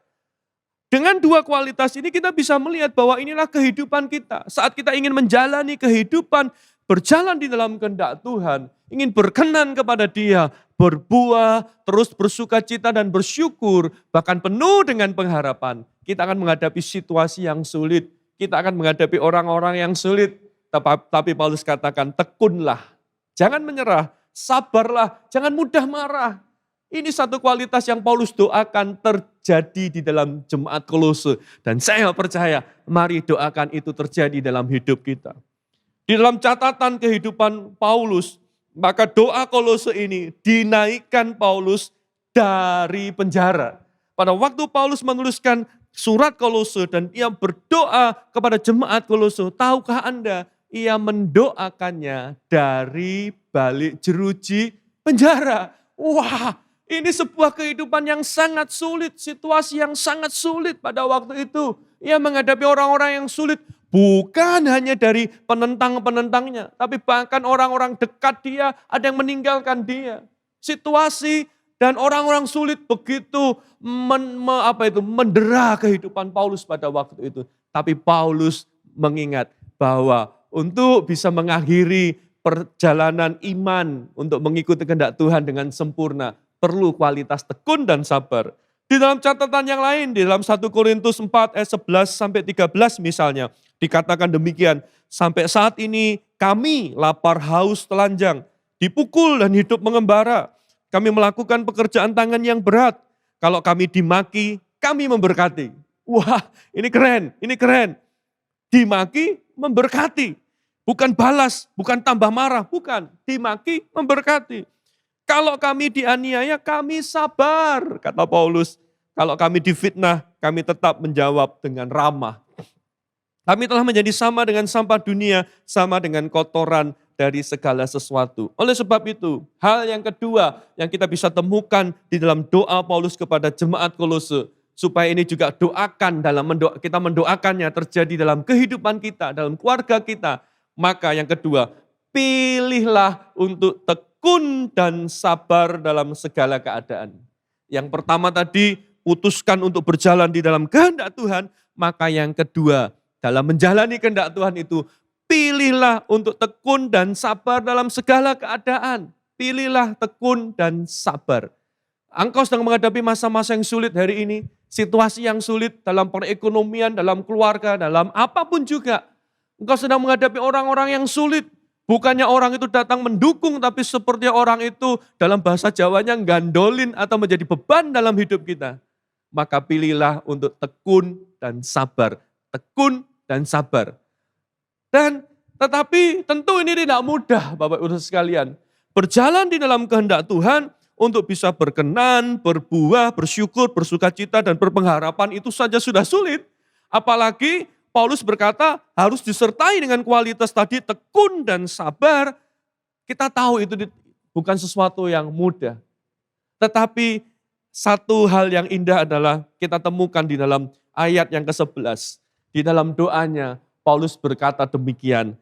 Dengan dua kualitas ini kita bisa melihat bahwa inilah kehidupan kita. Saat kita ingin menjalani kehidupan, berjalan di dalam kehendak Tuhan, ingin berkenan kepada Dia, berbuah, terus bersuka cita dan bersyukur, bahkan penuh dengan pengharapan. Kita akan menghadapi situasi yang sulit, kita akan menghadapi orang-orang yang sulit. Tapi Paulus katakan, tekunlah, jangan menyerah, sabarlah, jangan mudah marah. Ini satu kualitas yang Paulus doakan terjadi di dalam jemaat Kolose. Dan saya percaya, mari doakan itu terjadi dalam hidup kita. Di dalam catatan kehidupan Paulus, maka doa Kolose ini dinaikkan Paulus dari penjara. Pada waktu Paulus menuliskan surat Kolose dan ia berdoa kepada jemaat Kolose, tahukah Anda, ia mendoakannya dari balik jeruji penjara. Wah, ini sebuah kehidupan yang sangat sulit, situasi yang sangat sulit pada waktu itu. Ia menghadapi orang-orang yang sulit, bukan hanya dari penentang-penentangnya, tapi bahkan orang-orang dekat dia, ada yang meninggalkan dia. Situasi dan orang-orang sulit begitu mendera kehidupan Paulus pada waktu itu. Tapi Paulus mengingat bahwa untuk bisa mengakhiri perjalanan iman untuk mengikuti kehendak Tuhan dengan sempurna, perlu kualitas tekun dan sabar. Di dalam catatan yang lain, di dalam 1 Korintus 4 ayat 11 sampai 13 misalnya, dikatakan demikian, sampai saat ini kami lapar, haus, telanjang, dipukul dan hidup mengembara. Kami melakukan pekerjaan tangan yang berat. Kalau kami dimaki, kami memberkati. Wah, ini keren, ini keren. Dimaki, memberkati. Bukan balas, bukan tambah marah, bukan. Dimaki, memberkati. Kalau kami dianiaya, kami sabar, kata Paulus. Kalau kami difitnah, kami tetap menjawab dengan ramah. Kami telah menjadi sama dengan sampah dunia, sama dengan kotoran dari segala sesuatu. Oleh sebab itu, hal yang kedua yang kita bisa temukan di dalam doa Paulus kepada jemaat Kolose, supaya ini juga doakan kita mendoakannya terjadi dalam kehidupan kita, dalam keluarga kita. Maka yang kedua, pilihlah untuk tekun dan sabar dalam segala keadaan. Yang pertama tadi, putuskan untuk berjalan di dalam kehendak Tuhan. Maka yang kedua, dalam menjalani kehendak Tuhan itu, pilihlah untuk tekun dan sabar dalam segala keadaan. Pilihlah tekun dan sabar. Engkau sedang menghadapi masa-masa yang sulit hari ini, situasi yang sulit dalam perekonomian, dalam keluarga, dalam apapun juga. Engkau sedang menghadapi orang-orang yang sulit. Bukannya orang itu datang mendukung, tapi seperti orang itu dalam bahasa Jawanya gandolin atau menjadi beban dalam hidup kita. Maka pilihlah untuk tekun dan sabar. Tekun dan sabar. Dan tetapi tentu ini tidak mudah Bapak Ibu sekalian. Berjalan di dalam kehendak Tuhan untuk bisa berkenan, berbuah, bersyukur, bersukacita dan berpengharapan itu saja sudah sulit. Apalagi Paulus berkata harus disertai dengan kualitas tadi tekun dan sabar. Kita tahu itu bukan sesuatu yang mudah. Tetapi satu hal yang indah adalah kita temukan di dalam ayat yang ke-11. Di dalam doanya Paulus berkata demikian.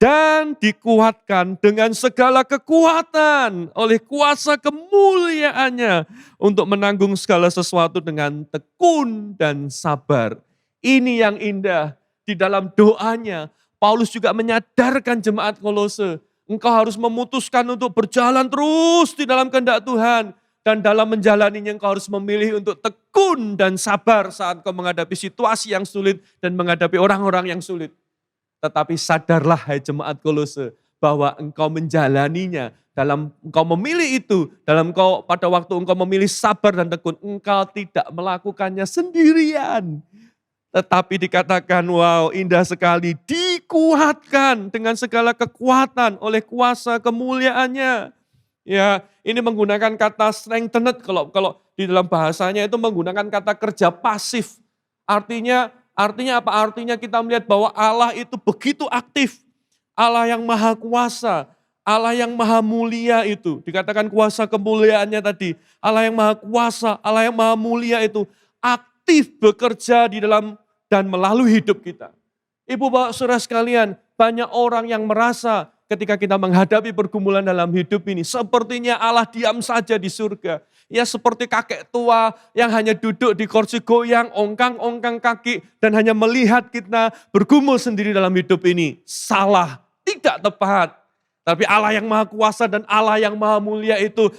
Dan dikuatkan dengan segala kekuatan oleh kuasa kemuliaannya untuk menanggung segala sesuatu dengan tekun dan sabar. Ini yang indah di dalam doanya. Paulus juga menyadarkan jemaat Kolose. Engkau harus memutuskan untuk berjalan terus di dalam kehendak Tuhan. Dan dalam menjalaninya engkau harus memilih untuk tekun dan sabar saat kau menghadapi situasi yang sulit dan menghadapi orang-orang yang sulit. Tetapi sadarlah hai jemaat Kolose bahwa engkau menjalaninya. Dalam engkau memilih itu, pada waktu engkau memilih sabar dan tekun, engkau tidak melakukannya sendirian. Tetapi dikatakan, wow indah sekali, dikuatkan dengan segala kekuatan oleh kuasa kemuliaannya. Ya, ini menggunakan kata strengthened, kalau di dalam bahasanya itu menggunakan kata kerja pasif. Artinya apa? Artinya kita melihat bahwa Allah itu begitu aktif. Allah yang maha kuasa, Allah yang maha mulia itu. Dikatakan kuasa kemuliaannya tadi. Allah yang maha kuasa, Allah yang maha mulia itu aktif bekerja di dalam dan melalui hidup kita. Ibu bapak saudara sekalian, banyak orang yang merasa ketika kita menghadapi pergumulan dalam hidup ini, sepertinya Allah diam saja di surga. Ia seperti kakek tua yang hanya duduk di kursi goyang, ongkang-ongkang kaki, dan hanya melihat kita bergumul sendiri dalam hidup ini. Salah, tidak tepat. Tapi Allah yang Maha Kuasa dan Allah yang Maha Mulia itu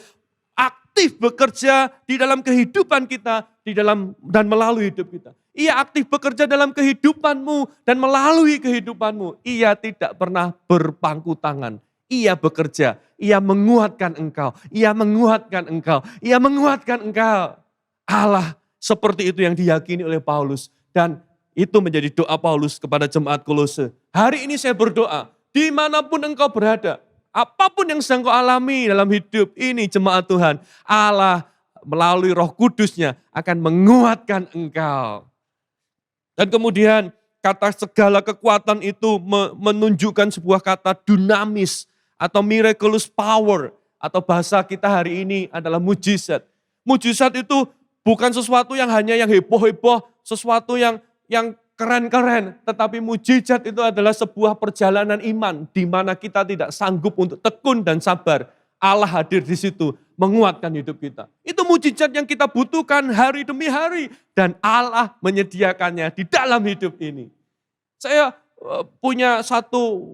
aktif bekerja di dalam kehidupan kita, di dalam dan melalui hidup kita. Ia aktif bekerja dalam kehidupanmu dan melalui kehidupanmu. Ia tidak pernah berpangku tangan. Ia bekerja, ia menguatkan engkau, ia menguatkan engkau, ia menguatkan engkau. Allah seperti itu yang diyakini oleh Paulus. Dan itu menjadi doa Paulus kepada jemaat Kolose. Hari ini saya berdoa, dimanapun engkau berada, apapun yang sedang kau alami dalam hidup ini jemaat Tuhan, Allah melalui Roh Kudus-Nya akan menguatkan engkau. Dan kemudian kata segala kekuatan itu menunjukkan sebuah kata dinamis atau miraculous power, atau bahasa kita hari ini adalah mujizat. Mujizat itu bukan sesuatu yang hanya yang heboh-heboh, sesuatu yang keren-keren, tetapi mujizat itu adalah sebuah perjalanan iman di mana kita tidak sanggup untuk tekun dan sabar. Allah hadir di situ menguatkan hidup kita. Itu mujizat yang kita butuhkan hari demi hari dan Allah menyediakannya di dalam hidup ini. Saya punya satu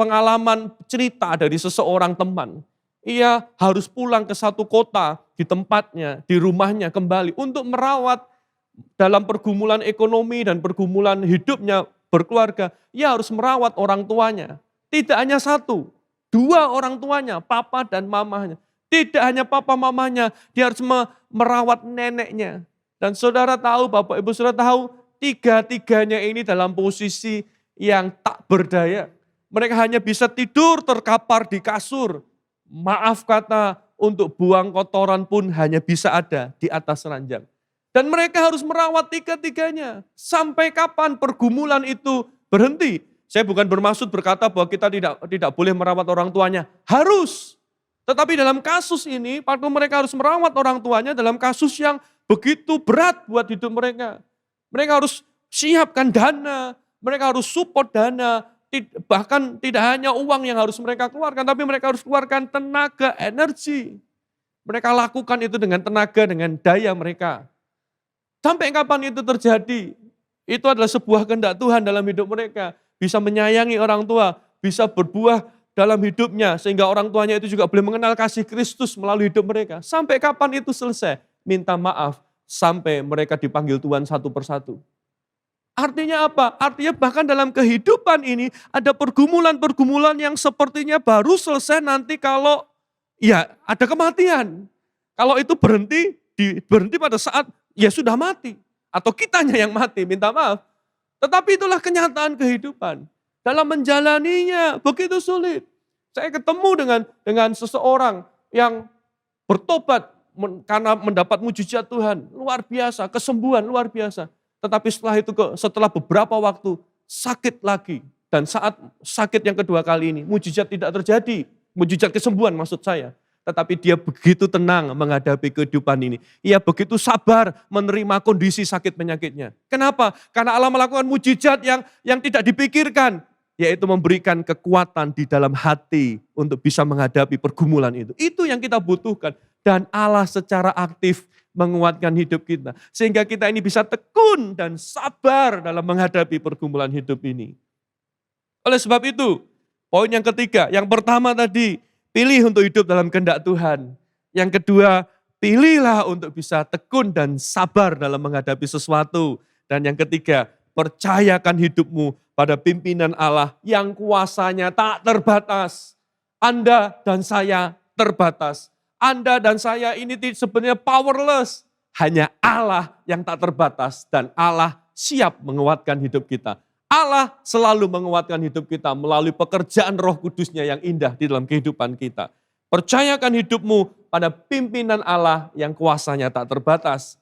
pengalaman cerita dari seseorang teman. Ia harus pulang ke satu kota di tempatnya, di rumahnya kembali untuk merawat dalam pergumulan ekonomi dan pergumulan hidupnya berkeluarga. Ia harus merawat orang tuanya. Tidak hanya satu, dua orang tuanya, papa dan mamanya. Tidak hanya papa mamanya, dia harus merawat neneknya. Dan saudara tahu, Bapak Ibu saudara tahu, tiga-tiganya ini dalam posisi yang tak berdaya. Mereka hanya bisa tidur terkapar di kasur. Maaf kata, untuk buang kotoran pun hanya bisa ada di atas ranjang. Dan mereka harus merawat tiga-tiganya. Sampai kapan pergumulan itu berhenti? Saya bukan bermaksud berkata bahwa kita tidak boleh merawat orang tuanya. Harus. Tetapi dalam kasus ini, waktu mereka harus merawat orang tuanya dalam kasus yang begitu berat buat hidup mereka. Mereka harus siapkan dana, mereka harus support dana, bahkan tidak hanya uang yang harus mereka keluarkan, tapi mereka harus keluarkan tenaga, energi. Mereka lakukan itu dengan tenaga, dengan daya mereka. Sampai kapan itu terjadi? Itu adalah sebuah kehendak Tuhan dalam hidup mereka. Bisa menyayangi orang tua, bisa berbuah dalam hidupnya, sehingga orang tuanya itu juga boleh mengenal kasih Kristus melalui hidup mereka. Sampai kapan itu selesai? Minta maaf, sampai mereka dipanggil Tuhan satu persatu. Artinya apa? Artinya bahkan dalam kehidupan ini ada pergumulan-pergumulan yang sepertinya baru selesai nanti kalau ya ada kematian. Kalau itu berhenti pada saat ya sudah mati. Atau kitanya yang mati, minta maaf. Tetapi itulah kenyataan kehidupan. Dalam menjalaninya begitu sulit. Saya ketemu dengan seseorang yang bertobat karena mendapat mujizat Tuhan. Luar biasa, kesembuhan luar biasa. Tetapi setelah beberapa waktu sakit lagi. Dan saat sakit yang kedua kali ini, mujizat tidak terjadi. Mujizat kesembuhan maksud saya. Tetapi dia begitu tenang menghadapi kehidupan ini. Ia begitu sabar menerima kondisi sakit penyakitnya. Kenapa? Karena Allah melakukan mujizat yang tidak dipikirkan. Yaitu memberikan kekuatan di dalam hati untuk bisa menghadapi pergumulan itu. Itu yang kita butuhkan. Dan Allah secara aktif menguatkan hidup kita. Sehingga kita ini bisa tekun dan sabar dalam menghadapi pergumulan hidup ini. Oleh sebab itu, poin yang ketiga, yang pertama tadi, pilih untuk hidup dalam kehendak Tuhan. Yang kedua, pilihlah untuk bisa tekun dan sabar dalam menghadapi sesuatu. Dan yang ketiga, percayakan hidupmu pada pimpinan Allah yang kuasanya tak terbatas. Anda dan saya terbatas. Anda dan saya ini sebenarnya powerless. Hanya Allah yang tak terbatas dan Allah siap menguatkan hidup kita. Allah selalu menguatkan hidup kita melalui pekerjaan Roh Kudus-Nya yang indah di dalam kehidupan kita. Percayakan hidupmu pada pimpinan Allah yang kuasanya tak terbatas.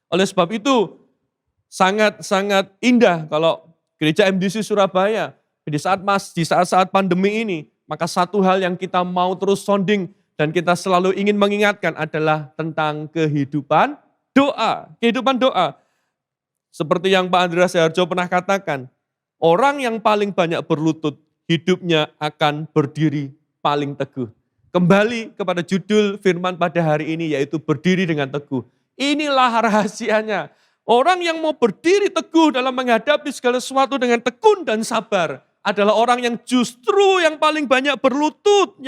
Oleh sebab itu, sangat-sangat indah kalau Gereja MDC Surabaya di saat-saat pandemi ini, maka satu hal yang kita mau terus sounding dan kita selalu ingin mengingatkan adalah tentang kehidupan doa. Kehidupan doa. Seperti yang Pak Andreas Harjo pernah katakan, orang yang paling banyak berlutut, hidupnya akan berdiri paling teguh. Kembali kepada judul firman pada hari ini yaitu berdiri dengan teguh. Inilah rahasianya. Orang yang mau berdiri teguh dalam menghadapi segala sesuatu dengan tekun dan sabar adalah orang yang justru yang paling banyak berlutut,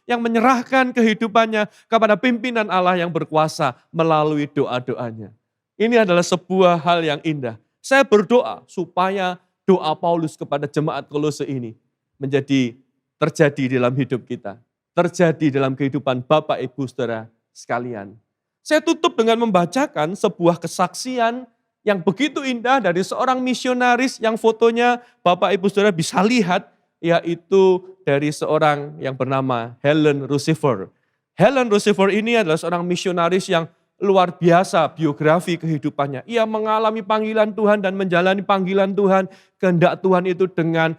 yang menyerahkan kehidupannya kepada pimpinan Allah yang berkuasa melalui doa-doanya. Ini adalah sebuah hal yang indah. Saya berdoa supaya doa Paulus kepada jemaat Kolose ini menjadi terjadi dalam hidup kita. Terjadi dalam kehidupan Bapak, Ibu, Saudara sekalian. Saya tutup dengan membacakan sebuah kesaksian yang begitu indah dari seorang misionaris yang fotonya Bapak, Ibu, Saudara bisa lihat, yaitu dari seorang yang bernama Helen Roosevelt. Helen Roosevelt ini adalah seorang misionaris yang luar biasa biografi kehidupannya. Ia mengalami panggilan Tuhan dan menjalani panggilan Tuhan, kehendak Tuhan itu dengan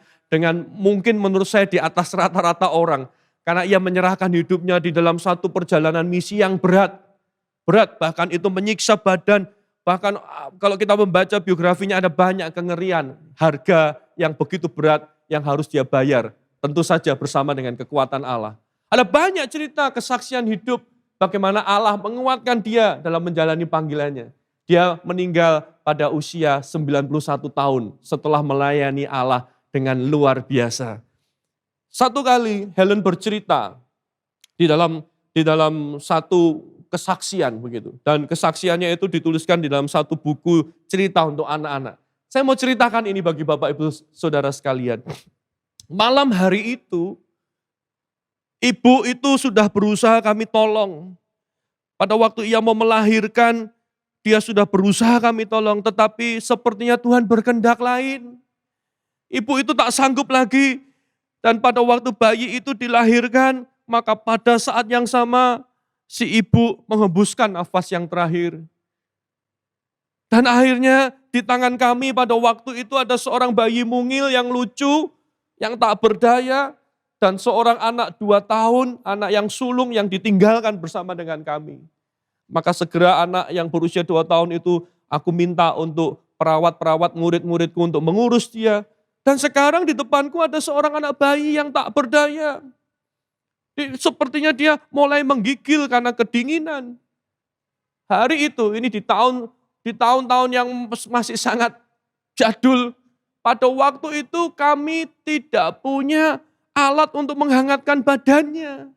mungkin menurut saya di atas rata-rata orang. Karena ia menyerahkan hidupnya di dalam satu perjalanan misi yang berat. Berat, bahkan itu menyiksa badan. Bahkan kalau kita membaca biografinya ada banyak kengerian. Harga yang begitu berat yang harus dia bayar. Tentu saja bersama dengan kekuatan Allah. Ada banyak cerita kesaksian hidup bagaimana Allah menguatkan dia dalam menjalani panggilannya. Dia meninggal pada usia 91 tahun setelah melayani Allah dengan luar biasa. Satu kali Helen bercerita di dalam satu kesaksian begitu. Dan kesaksiannya itu dituliskan di dalam satu buku cerita untuk anak-anak. Saya mau ceritakan ini bagi Bapak Ibu Saudara sekalian. Malam hari itu, ibu itu sudah berusaha kami tolong. Pada waktu ia mau melahirkan, dia sudah berusaha kami tolong. Tetapi sepertinya Tuhan berkehendak lain. Ibu itu tak sanggup lagi. Dan pada waktu bayi itu dilahirkan, maka pada saat yang sama si ibu menghembuskan nafas yang terakhir. Dan akhirnya di tangan kami pada waktu itu ada seorang bayi mungil yang lucu, yang tak berdaya, dan seorang anak 2 tahun, anak yang sulung yang ditinggalkan bersama dengan kami. Maka segera anak yang berusia 2 tahun itu aku minta untuk perawat-perawat murid-muridku untuk mengurus dia. Dan sekarang di depanku ada seorang anak bayi yang tak berdaya. Sepertinya dia mulai menggigil karena kedinginan. Hari itu, ini di tahun-tahun yang masih sangat jadul. Pada waktu itu kami tidak punya alat untuk menghangatkan badannya.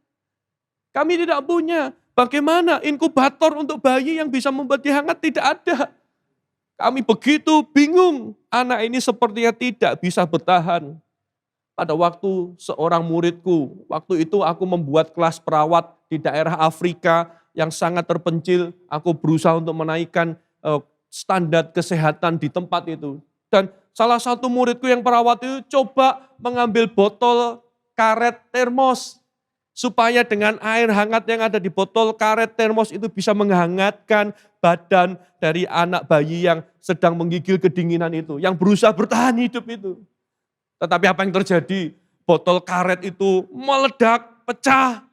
Kami tidak punya. Bagaimana inkubator untuk bayi yang bisa membuat dia hangat? Tidak ada. Kami begitu bingung. Anak ini sepertinya tidak bisa bertahan. Pada waktu seorang muridku, waktu itu aku membuat kelas perawat di daerah Afrika yang sangat terpencil. Aku berusaha untuk menaikkan standar kesehatan di tempat itu. Dan salah satu muridku yang perawat itu coba mengambil botol karet termos. Supaya dengan air hangat yang ada di botol karet termos itu bisa menghangatkan badan dari anak bayi yang sedang menggigil kedinginan itu. Yang berusaha bertahan hidup itu. Tetapi apa yang terjadi? Botol karet itu meledak, pecah.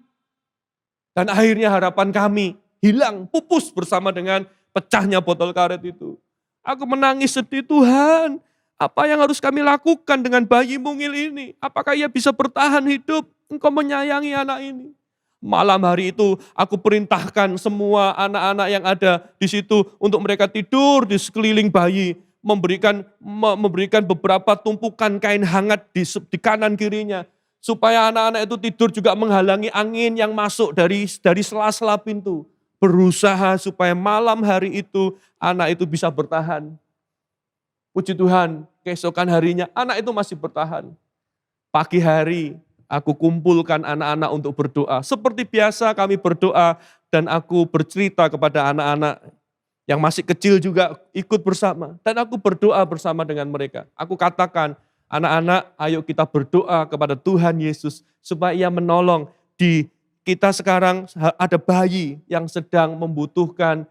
Dan akhirnya harapan kami hilang, pupus bersama dengan pecahnya botol karet itu. Aku menangis sedih, Tuhan, apa yang harus kami lakukan dengan bayi mungil ini? Apakah ia bisa bertahan hidup? Engkau menyayangi anak ini. Malam hari itu aku perintahkan semua anak-anak yang ada di situ untuk mereka tidur di sekeliling bayi. Memberikan beberapa tumpukan kain hangat di kanan kirinya. Supaya anak-anak itu tidur juga menghalangi angin yang masuk dari sela-sela pintu. Berusaha supaya malam hari itu anak itu bisa bertahan. Puji Tuhan, keesokan harinya anak itu masih bertahan. Pagi hari aku kumpulkan anak-anak untuk berdoa. Seperti biasa kami berdoa dan aku bercerita kepada anak-anak yang masih kecil juga ikut bersama. Dan aku berdoa bersama dengan mereka. Aku katakan, anak-anak ayo kita berdoa kepada Tuhan Yesus supaya ia menolong kita sekarang ada bayi yang sedang membutuhkan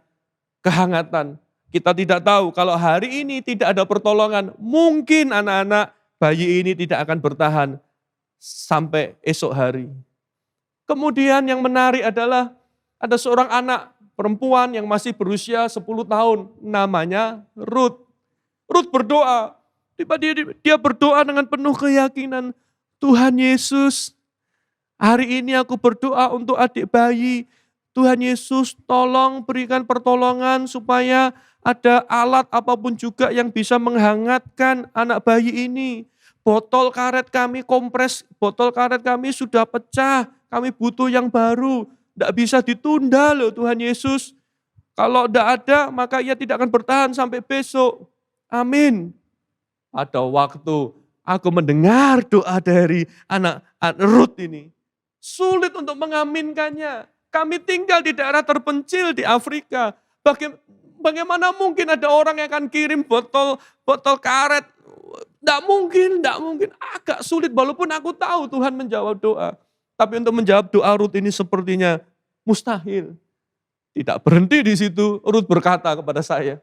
kehangatan. Kita tidak tahu kalau hari ini tidak ada pertolongan, mungkin anak-anak bayi ini tidak akan bertahan sampai esok hari. Kemudian yang menarik adalah ada seorang anak perempuan yang masih berusia 10 tahun, namanya Ruth. Ruth berdoa, dia berdoa dengan penuh keyakinan, Tuhan Yesus, Hari ini aku berdoa untuk adik bayi. Tuhan Yesus tolong berikan pertolongan supaya ada alat apapun juga yang bisa menghangatkan anak bayi ini. Botol karet kami kompres, botol karet kami sudah pecah. Kami butuh yang baru. Tidak bisa ditunda loh Tuhan Yesus. Kalau tidak ada maka ia tidak akan bertahan sampai besok. Amin. Pada waktu aku mendengar doa dari anak Ruth ini. Sulit untuk mengaminkannya. Kami tinggal di daerah terpencil di Afrika. Bagaimana mungkin ada orang yang akan kirim botol karet? Tidak mungkin. Agak sulit walaupun aku tahu Tuhan menjawab doa. Tapi untuk menjawab doa Ruth ini sepertinya mustahil. Tidak berhenti di situ, Ruth berkata kepada saya,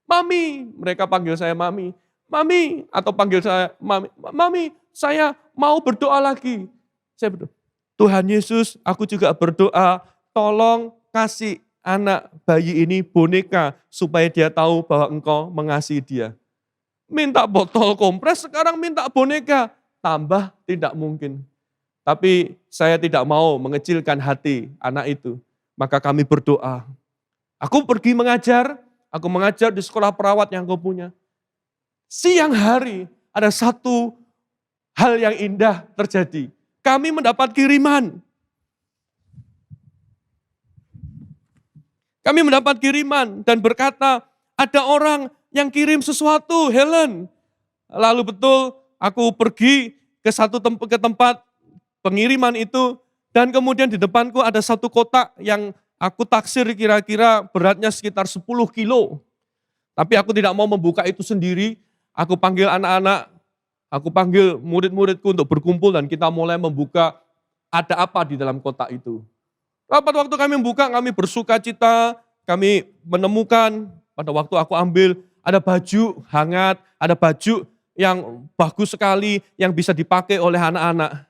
Mami, mereka panggil saya Mami. Mami, atau panggil saya Mami. Mami, saya mau berdoa lagi. Saya berdoa. Tuhan Yesus, aku juga berdoa, tolong kasih anak bayi ini boneka supaya dia tahu bahwa Engkau mengasihi dia. Minta botol kompres, sekarang minta boneka. Tambah tidak mungkin. Tapi saya tidak mau mengecilkan hati anak itu. Maka kami berdoa. Aku pergi mengajar, aku mengajar di sekolah perawat yang kau punya. Siang hari ada satu hal yang indah terjadi. Kami mendapat kiriman. Kami mendapat kiriman dan berkata, ada orang yang kirim sesuatu, Helen. Lalu betul, aku pergi ke tempat pengiriman itu, dan kemudian di depanku ada satu kotak yang aku taksir kira-kira beratnya sekitar 10 kilo. Tapi aku tidak mau membuka itu sendiri, aku panggil anak-anak, aku panggil murid-muridku untuk berkumpul dan kita mulai membuka ada apa di dalam kotak itu. Waktu kami membuka, kami bersuka cita, kami menemukan pada waktu aku ambil ada baju hangat, ada baju yang bagus sekali yang bisa dipakai oleh anak-anak.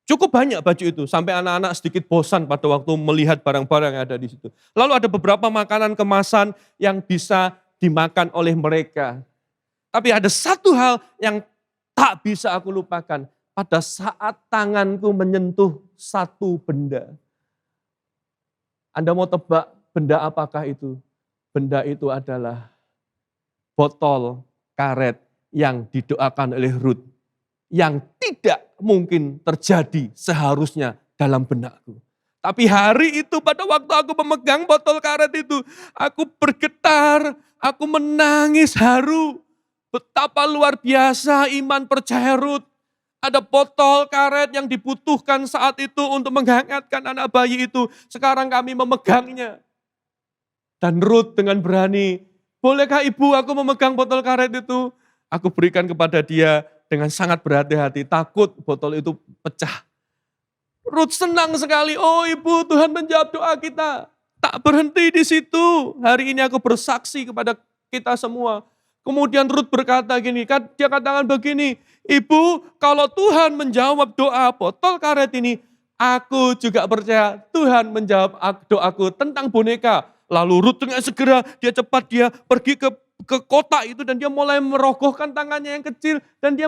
Cukup banyak baju itu, sampai anak-anak sedikit bosan pada waktu melihat barang-barang yang ada di situ. Lalu ada beberapa makanan kemasan yang bisa dimakan oleh mereka. Tapi ada satu hal yang tak bisa aku lupakan. Pada saat tanganku menyentuh satu benda. Anda mau tebak benda apakah itu? Benda itu adalah botol karet yang didoakan oleh Ruth. Yang tidak mungkin terjadi seharusnya dalam benakku. Tapi hari itu pada waktu aku memegang botol karet itu, aku bergetar, aku menangis haru. Betapa luar biasa iman percaya Ruth. Ada botol karet yang dibutuhkan saat itu untuk menghangatkan anak bayi itu. Sekarang kami memegangnya. Dan Ruth dengan berani, bolehkah ibu aku memegang botol karet itu? Aku berikan kepada dia dengan sangat berhati-hati, takut botol itu pecah. Ruth senang sekali, oh ibu Tuhan menjawab doa kita. Tak berhenti di situ, hari ini aku bersaksi kepada kita semua. Kemudian Ruth berkata gini, dia katakan begini, ibu kalau Tuhan menjawab doa botol karet ini, aku juga percaya Tuhan menjawab doaku tentang boneka. Lalu Ruth dengan segera dia pergi ke kotak itu dan dia mulai merogohkan tangannya yang kecil dan dia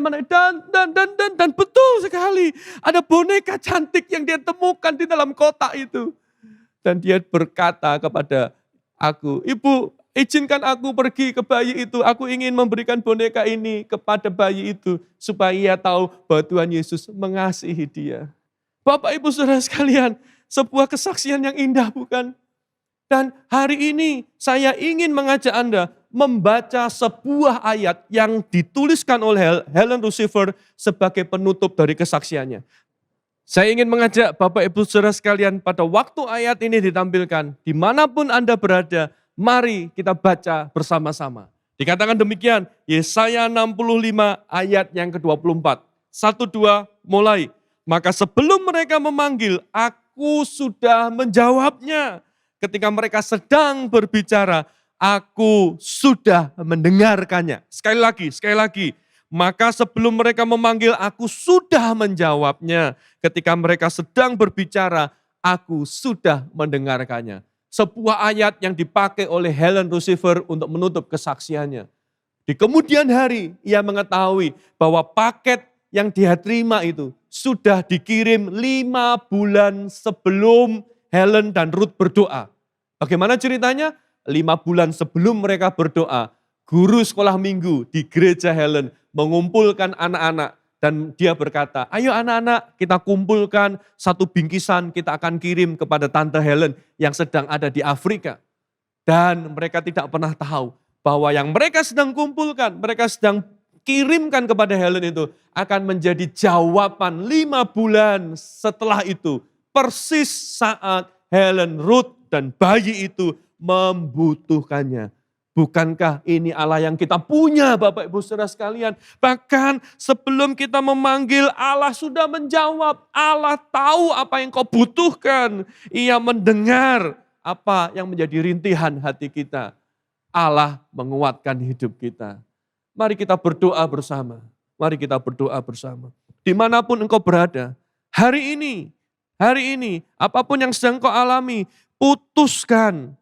dan betul sekali ada boneka cantik yang dia temukan di dalam kotak itu. Dan dia berkata kepada aku, ibu izinkan aku pergi ke bayi itu, aku ingin memberikan boneka ini kepada bayi itu supaya ia tahu bahwa Tuhan Yesus mengasihi dia. Bapak ibu saudara sekalian, sebuah kesaksian yang indah bukan? Dan hari ini saya ingin mengajak Anda membaca sebuah ayat yang dituliskan oleh Helen Roosevelt sebagai penutup dari kesaksiannya. Saya ingin mengajak Bapak Ibu Saudara sekalian pada waktu ayat ini ditampilkan, dimanapun Anda berada, mari kita baca bersama-sama. Dikatakan demikian, Yesaya 65 ayat yang ke-24. 1, 2, mulai. Maka sebelum mereka memanggil, aku sudah menjawabnya. Ketika mereka sedang berbicara, aku sudah mendengarkannya. Sekali lagi. Maka sebelum mereka memanggil, aku sudah menjawabnya. Ketika mereka sedang berbicara, aku sudah mendengarkannya. Sebuah ayat yang dipakai oleh Helen Roosevelt untuk menutup kesaksiannya. Di kemudian hari, ia mengetahui bahwa paket yang dia terima itu sudah dikirim 5 bulan sebelum Helen dan Ruth berdoa. Bagaimana ceritanya? 5 bulan sebelum mereka berdoa, guru sekolah minggu di gereja Helen mengumpulkan anak-anak dan dia berkata, ayo anak-anak kita kumpulkan satu bingkisan kita akan kirim kepada Tante Helen yang sedang ada di Afrika. Dan mereka tidak pernah tahu bahwa yang mereka sedang kumpulkan, mereka sedang kirimkan kepada Helen itu akan menjadi jawaban 5 bulan setelah itu. Persis saat Helen, Ruth dan bayi itu membutuhkannya. Bukankah ini Allah yang kita punya Bapak Ibu Saudara sekalian? Bahkan sebelum kita memanggil Allah sudah menjawab. Allah tahu apa yang kau butuhkan. Ia mendengar apa yang menjadi rintihan hati kita. Allah menguatkan hidup kita. Mari kita berdoa bersama. Mari kita berdoa bersama. Dimanapun engkau berada, hari ini, apapun yang sedang kau alami, putuskan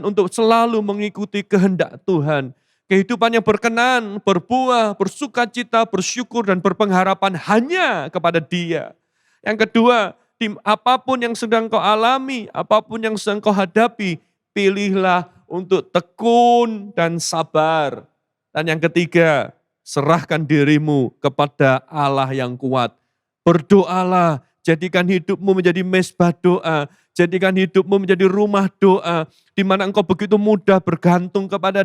untuk selalu mengikuti kehendak Tuhan. Kehidupan yang berkenan, berbuah, bersukacita, bersyukur dan berpengharapan hanya kepada Dia. Yang kedua, apapun yang sedang kau alami, apapun yang sedang kau hadapi, pilihlah untuk tekun dan sabar. Dan yang ketiga, serahkan dirimu kepada Allah yang kuat. Berdoalah, jadikan hidupmu menjadi mezbah doa. Jadikan hidupmu menjadi rumah doa, di mana engkau begitu mudah bergantung kepada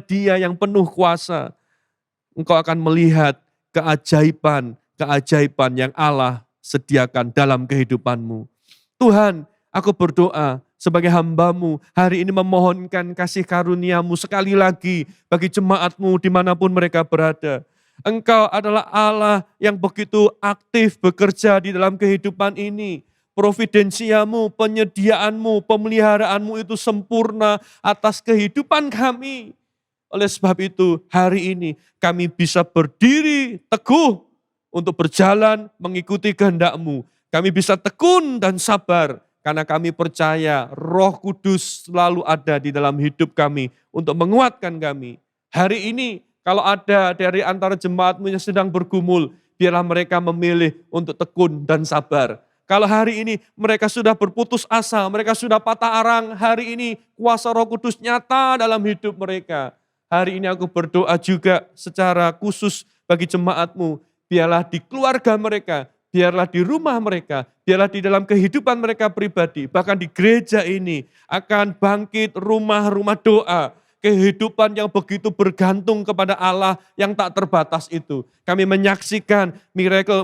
Dia yang penuh kuasa. Engkau akan melihat keajaiban yang Allah sediakan dalam kehidupanmu. Tuhan, aku berdoa sebagai hamba-Mu hari ini memohonkan kasih karunia-Mu sekali lagi bagi jemaat-Mu dimanapun mereka berada. Engkau adalah Allah yang begitu aktif bekerja di dalam kehidupan ini. Providensiamu, penyediaanmu, pemeliharaanmu itu sempurna atas kehidupan kami. Oleh sebab itu hari ini kami bisa berdiri teguh untuk berjalan mengikuti kehendak-Mu. Kami bisa tekun dan sabar karena kami percaya Roh Kudus selalu ada di dalam hidup kami untuk menguatkan kami. Hari ini kalau ada dari antara jemaat-Mu yang sedang bergumul, biarlah mereka memilih untuk tekun dan sabar. Kalau hari ini mereka sudah berputus asa, mereka sudah patah arang, hari ini kuasa Roh Kudus nyata dalam hidup mereka. Hari ini aku berdoa juga secara khusus bagi jemaat-Mu, biarlah di keluarga mereka, biarlah di rumah mereka, biarlah di dalam kehidupan mereka pribadi, bahkan di gereja ini akan bangkit rumah-rumah doa. Kehidupan yang begitu bergantung kepada Allah yang tak terbatas itu. Kami menyaksikan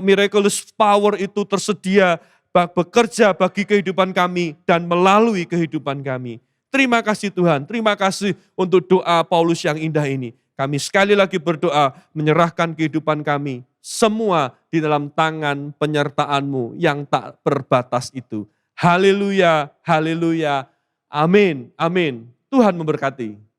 miraculous power itu tersedia bekerja bagi kehidupan kami dan melalui kehidupan kami. Terima kasih Tuhan, terima kasih untuk doa Paulus yang indah ini. Kami sekali lagi berdoa menyerahkan kehidupan kami semua di dalam tangan penyertaan-Mu yang tak terbatas itu. Haleluya, haleluya, amin, amin. Tuhan memberkati.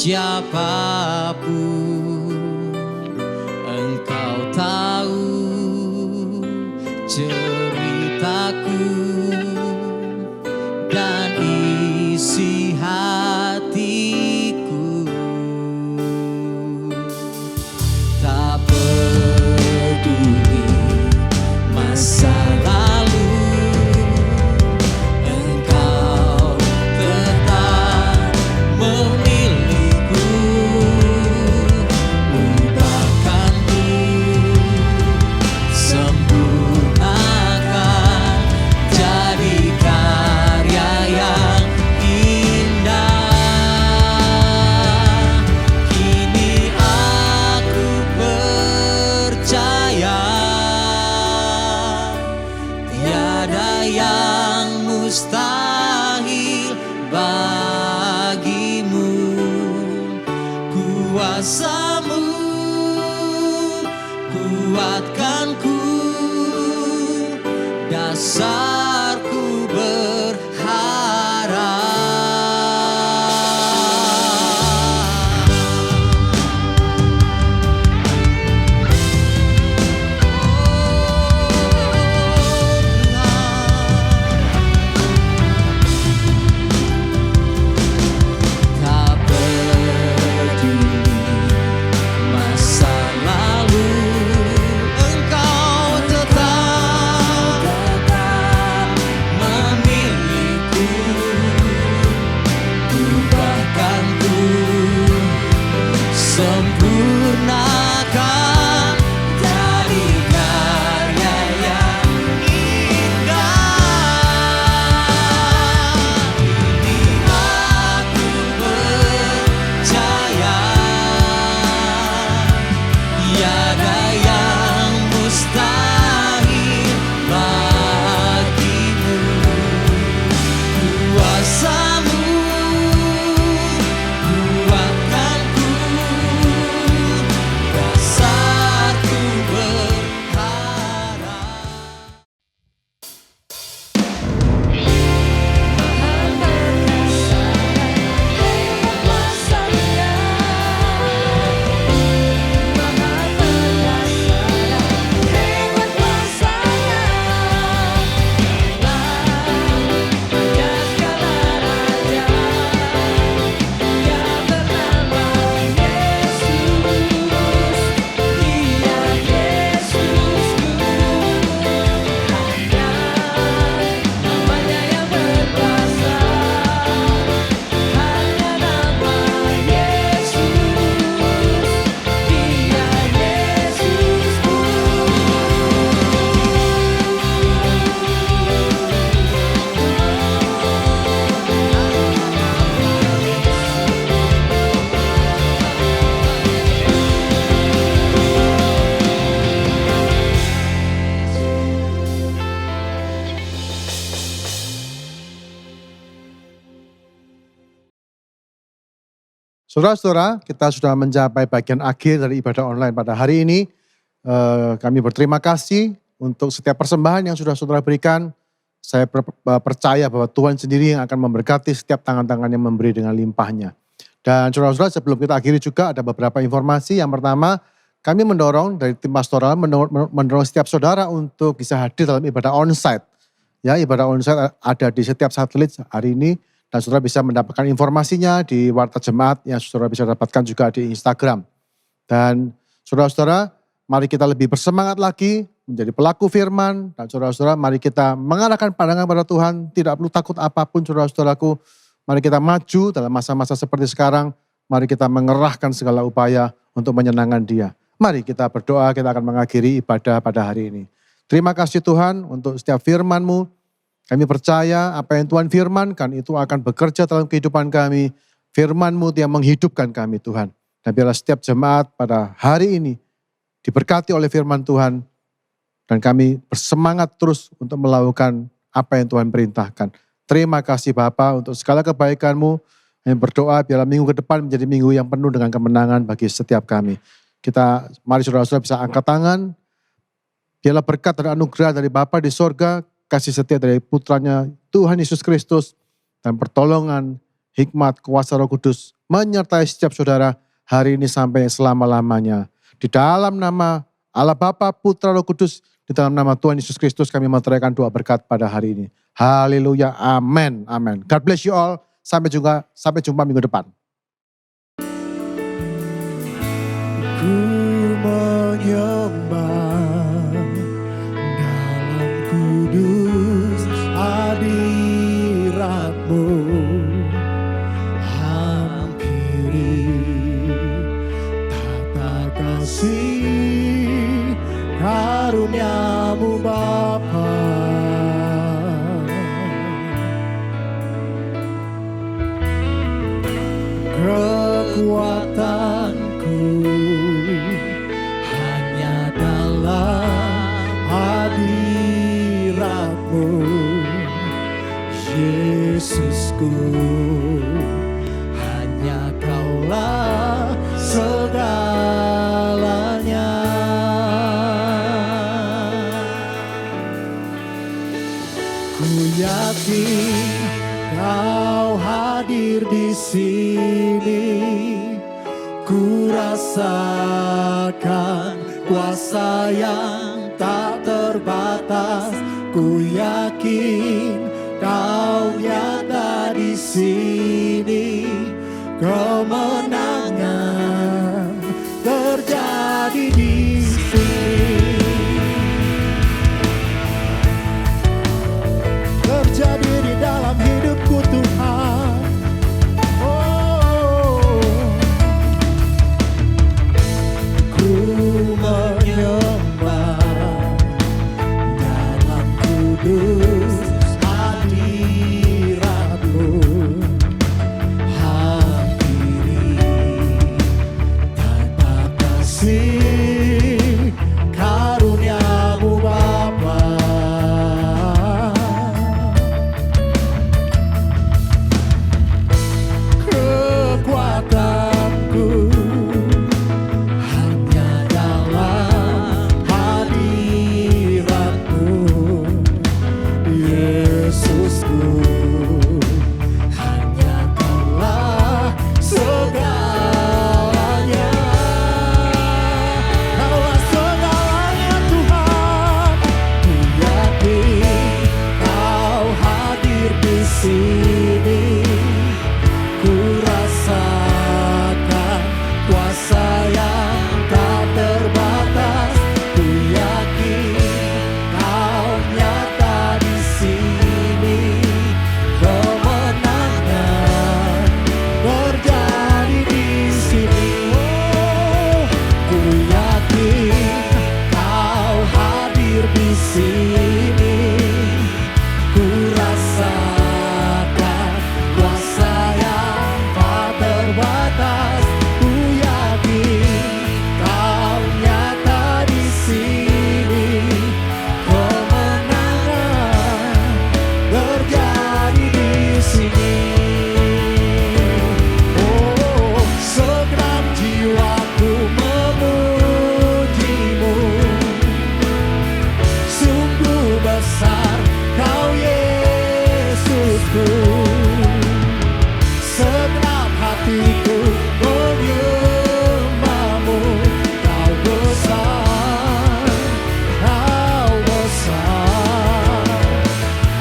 Siapapun engkau tahu ceritaku dan isi hatiku. Tak peduli masa lalu, engkau tetap mustahil bagi kuasa-Mu kuatkanku, dasarku berharap. Tak peduli masa lalu, Engkau tetap memilihku. Ubahkanku, sempurnakan dari karya yang indah. Ini aku percaya, tiada yang mustahil bagimu. Kuasa-Mu kuatkanku, dasarku berharap. Saudara-saudara, kita sudah mencapai bagian akhir dari ibadah online pada hari ini. Kami berterima kasih untuk setiap persembahan yang sudah saudara berikan. Saya percaya bahwa Tuhan sendiri yang akan memberkati setiap tangan-tangan yang memberi dengan limpahnya. Dan saudara-saudara, sebelum kita akhiri juga ada beberapa informasi. Yang pertama, kami mendorong dari tim pastoral, mendorong setiap saudara untuk bisa hadir dalam ibadah onsite. Ya, ibadah onsite ada di setiap satelit hari ini. Dan saudara bisa mendapatkan informasinya di Warta Jemaat yang saudara bisa dapatkan juga di Instagram. Dan saudara-saudara, mari kita lebih bersemangat lagi menjadi pelaku firman. Dan saudara-saudara, mari kita mengarahkan pandangan pada Tuhan. Tidak perlu takut apapun saudara-saudaraku. Mari kita maju dalam masa-masa seperti sekarang. Mari kita mengerahkan segala upaya untuk menyenangkan Dia. Mari kita berdoa, kita akan mengakhiri ibadah pada hari ini. Terima kasih Tuhan untuk setiap firman-Mu. Kami percaya apa yang Tuhan firmankan itu akan bekerja dalam kehidupan kami. Firman-Mu yang menghidupkan kami Tuhan. Dan biarlah setiap jemaat pada hari ini diberkati oleh firman Tuhan. Dan kami bersemangat terus untuk melakukan apa yang Tuhan perintahkan. Terima kasih Bapa untuk segala kebaikan-Mu. Kami berdoa biarlah minggu ke depan menjadi minggu yang penuh dengan kemenangan bagi setiap kami. Kita mari saudara-saudara bisa angkat tangan. Biarlah berkat dan anugerah dari Bapa di sorga, kasih setia dari putranya Tuhan Yesus Kristus, dan pertolongan, hikmat, kuasa Roh Kudus menyertai setiap saudara hari ini sampai selama-lamanya. Di dalam nama Allah Bapa, Putra, Roh Kudus, di dalam nama Tuhan Yesus Kristus kami menaikkan doa berkat pada hari ini. Haleluya, amin, amin. God bless you all. Sampai jumpa minggu depan. Ku menyembah dalam kudus hadirat-Mu, hampiri tata kasih karunia-Mu Bapa. Kekuatanku hanya dalam hadirat-Mu, Yesusku. Hanya Kaulah segala Ku yakin Kau hadir di sini. Ku rasakan kuasa yang tak terbatas. Ku yakin Kau nyata di sini. Kemenangan terjadi di sini. Terjadi di dalam hidupku Tuhan. Oh, ku menyembah dalam kudus hadirat-Mu. Hampiri tanpa kasih karunia-Mu Bapa. Kekuatanku hanya dalam hadirat-Mu, Yesusku. Hanya Kaulah segalanya. Kaulah segalanya Tuhan. Ku yakin Kau hadir di sini. Ku rasakan kuasa yang tak terbatas. Ku yakin Kau nyata di sini. Kemenangan terjadi di sini. Oh, ku yakin Kau hadir di sini. Ku rasakan kuasa yang tak terbatas. Ku yakin Kau nyata di sini. Kemenangan terjadi di sini. Oh, segenap jiwaku memuji-Mu. Sungguh besar Kau Yesusku. Segenap hatiku menyembah-Mu. Kau besar, Kau besar.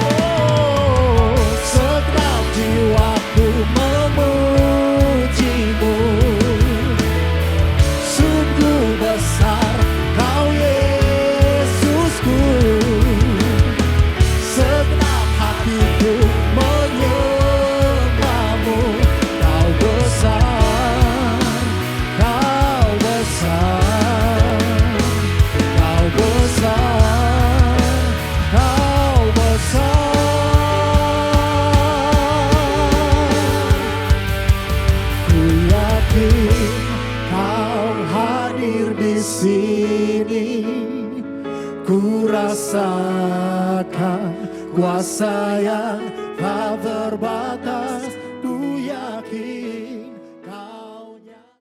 Oh, segenap jiwaku memuji-Mu. Sungguh besar Kau Yesusku. Segenap hatiku menyembah-Mu. Kau besar, Kau besar. Kau besar, Kau besar. Ku yakin Kau hadir di sini. Ku rasakan kuasa yang tak terbatas. Ku yakin Kau nyata.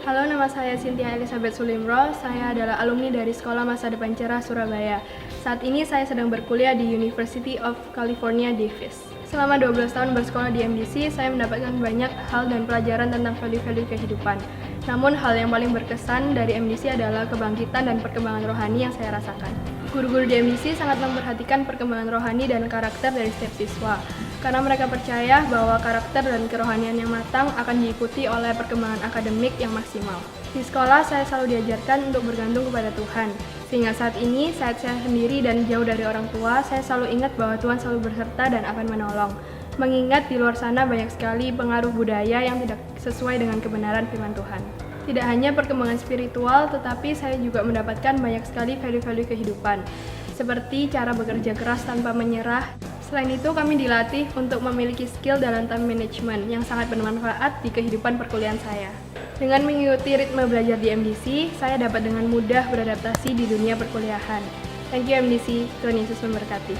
Halo, nama saya Cynthia Elizabeth Sulimro. Saya adalah alumni dari Sekolah Masa Depan Cerah Surabaya. Saat ini saya sedang berkuliah di University of California, Davis. Selama 12 tahun bersekolah di MDC, saya mendapatkan banyak hal dan pelajaran tentang value-value kehidupan. Namun hal yang paling berkesan dari MDC adalah kebangkitan dan perkembangan rohani yang saya rasakan. Guru-guru di MDC sangat memperhatikan perkembangan rohani dan karakter dari setiap siswa, karena mereka percaya bahwa karakter dan kerohanian yang matang akan diikuti oleh perkembangan akademik yang maksimal. Di sekolah, saya selalu diajarkan untuk bergantung kepada Tuhan, sehingga saat ini, saat saya sendiri dan jauh dari orang tua, saya selalu ingat bahwa Tuhan selalu berserta dan akan menolong. Mengingat di luar sana banyak sekali pengaruh budaya yang tidak sesuai dengan kebenaran firman Tuhan. Tidak hanya perkembangan spiritual, tetapi saya juga mendapatkan banyak sekali value-value kehidupan, seperti cara bekerja keras tanpa menyerah. Selain itu, kami dilatih untuk memiliki skill dalam time management yang sangat bermanfaat di kehidupan perkuliahan saya. Dengan mengikuti ritme belajar di MDC, saya dapat dengan mudah beradaptasi di dunia perkuliahan. Thank you MDC, Tuhan Yesus memberkati.